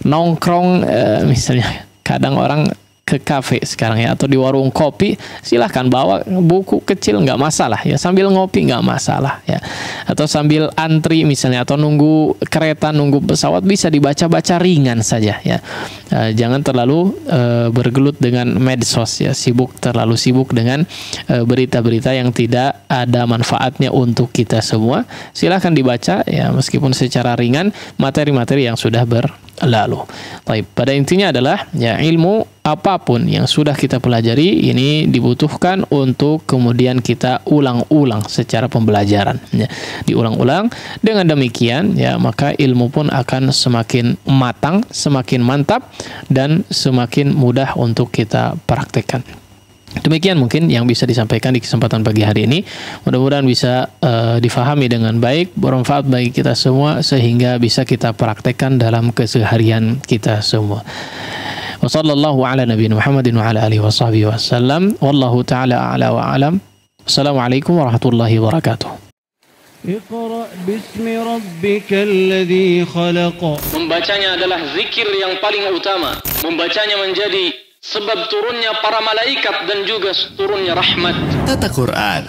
nongkrong, misalnya kadang orang ke kafe sekarang, ya, atau di warung kopi, silahkan bawa buku kecil, nggak masalah, ya, sambil ngopi nggak masalah, ya, atau sambil antri misalnya, atau nunggu kereta, nunggu pesawat, bisa dibaca-baca ringan saja, ya. Jangan terlalu bergelut dengan medsos, ya, terlalu sibuk dengan berita-berita yang tidak ada manfaatnya untuk kita semua. Silahkan dibaca, ya, meskipun secara ringan materi-materi yang sudah berlalu. Baik, pada intinya adalah, ya, ilmu apapun yang sudah kita pelajari ini dibutuhkan untuk kemudian kita ulang-ulang secara pembelajaran, ya. Diulang-ulang, dengan demikian, ya, maka ilmu pun akan semakin matang, semakin mantap, dan semakin mudah untuk kita praktekkan. Demikian mungkin yang bisa disampaikan di kesempatan pagi hari ini. Mudah-mudahan bisa difahami dengan baik, bermanfaat bagi kita semua, sehingga bisa kita praktekkan dalam keseharian kita semua. Wassallallahu ala nabiyina Muhammadin wa ala alihi washabbihi wasallam. Wallahu ta'ala a'la wa a'lam. Assalamualaikum warahmatullahi wabarakatuh. اقرأ باسم ربك الذي خلق. Membacanya adalah zikir yang paling utama. Membacanya menjadi sebab turunnya para malaikat dan juga turunnya rahmat. Tata Quran,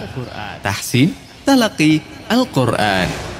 tahsin, talaqi Al-Quran.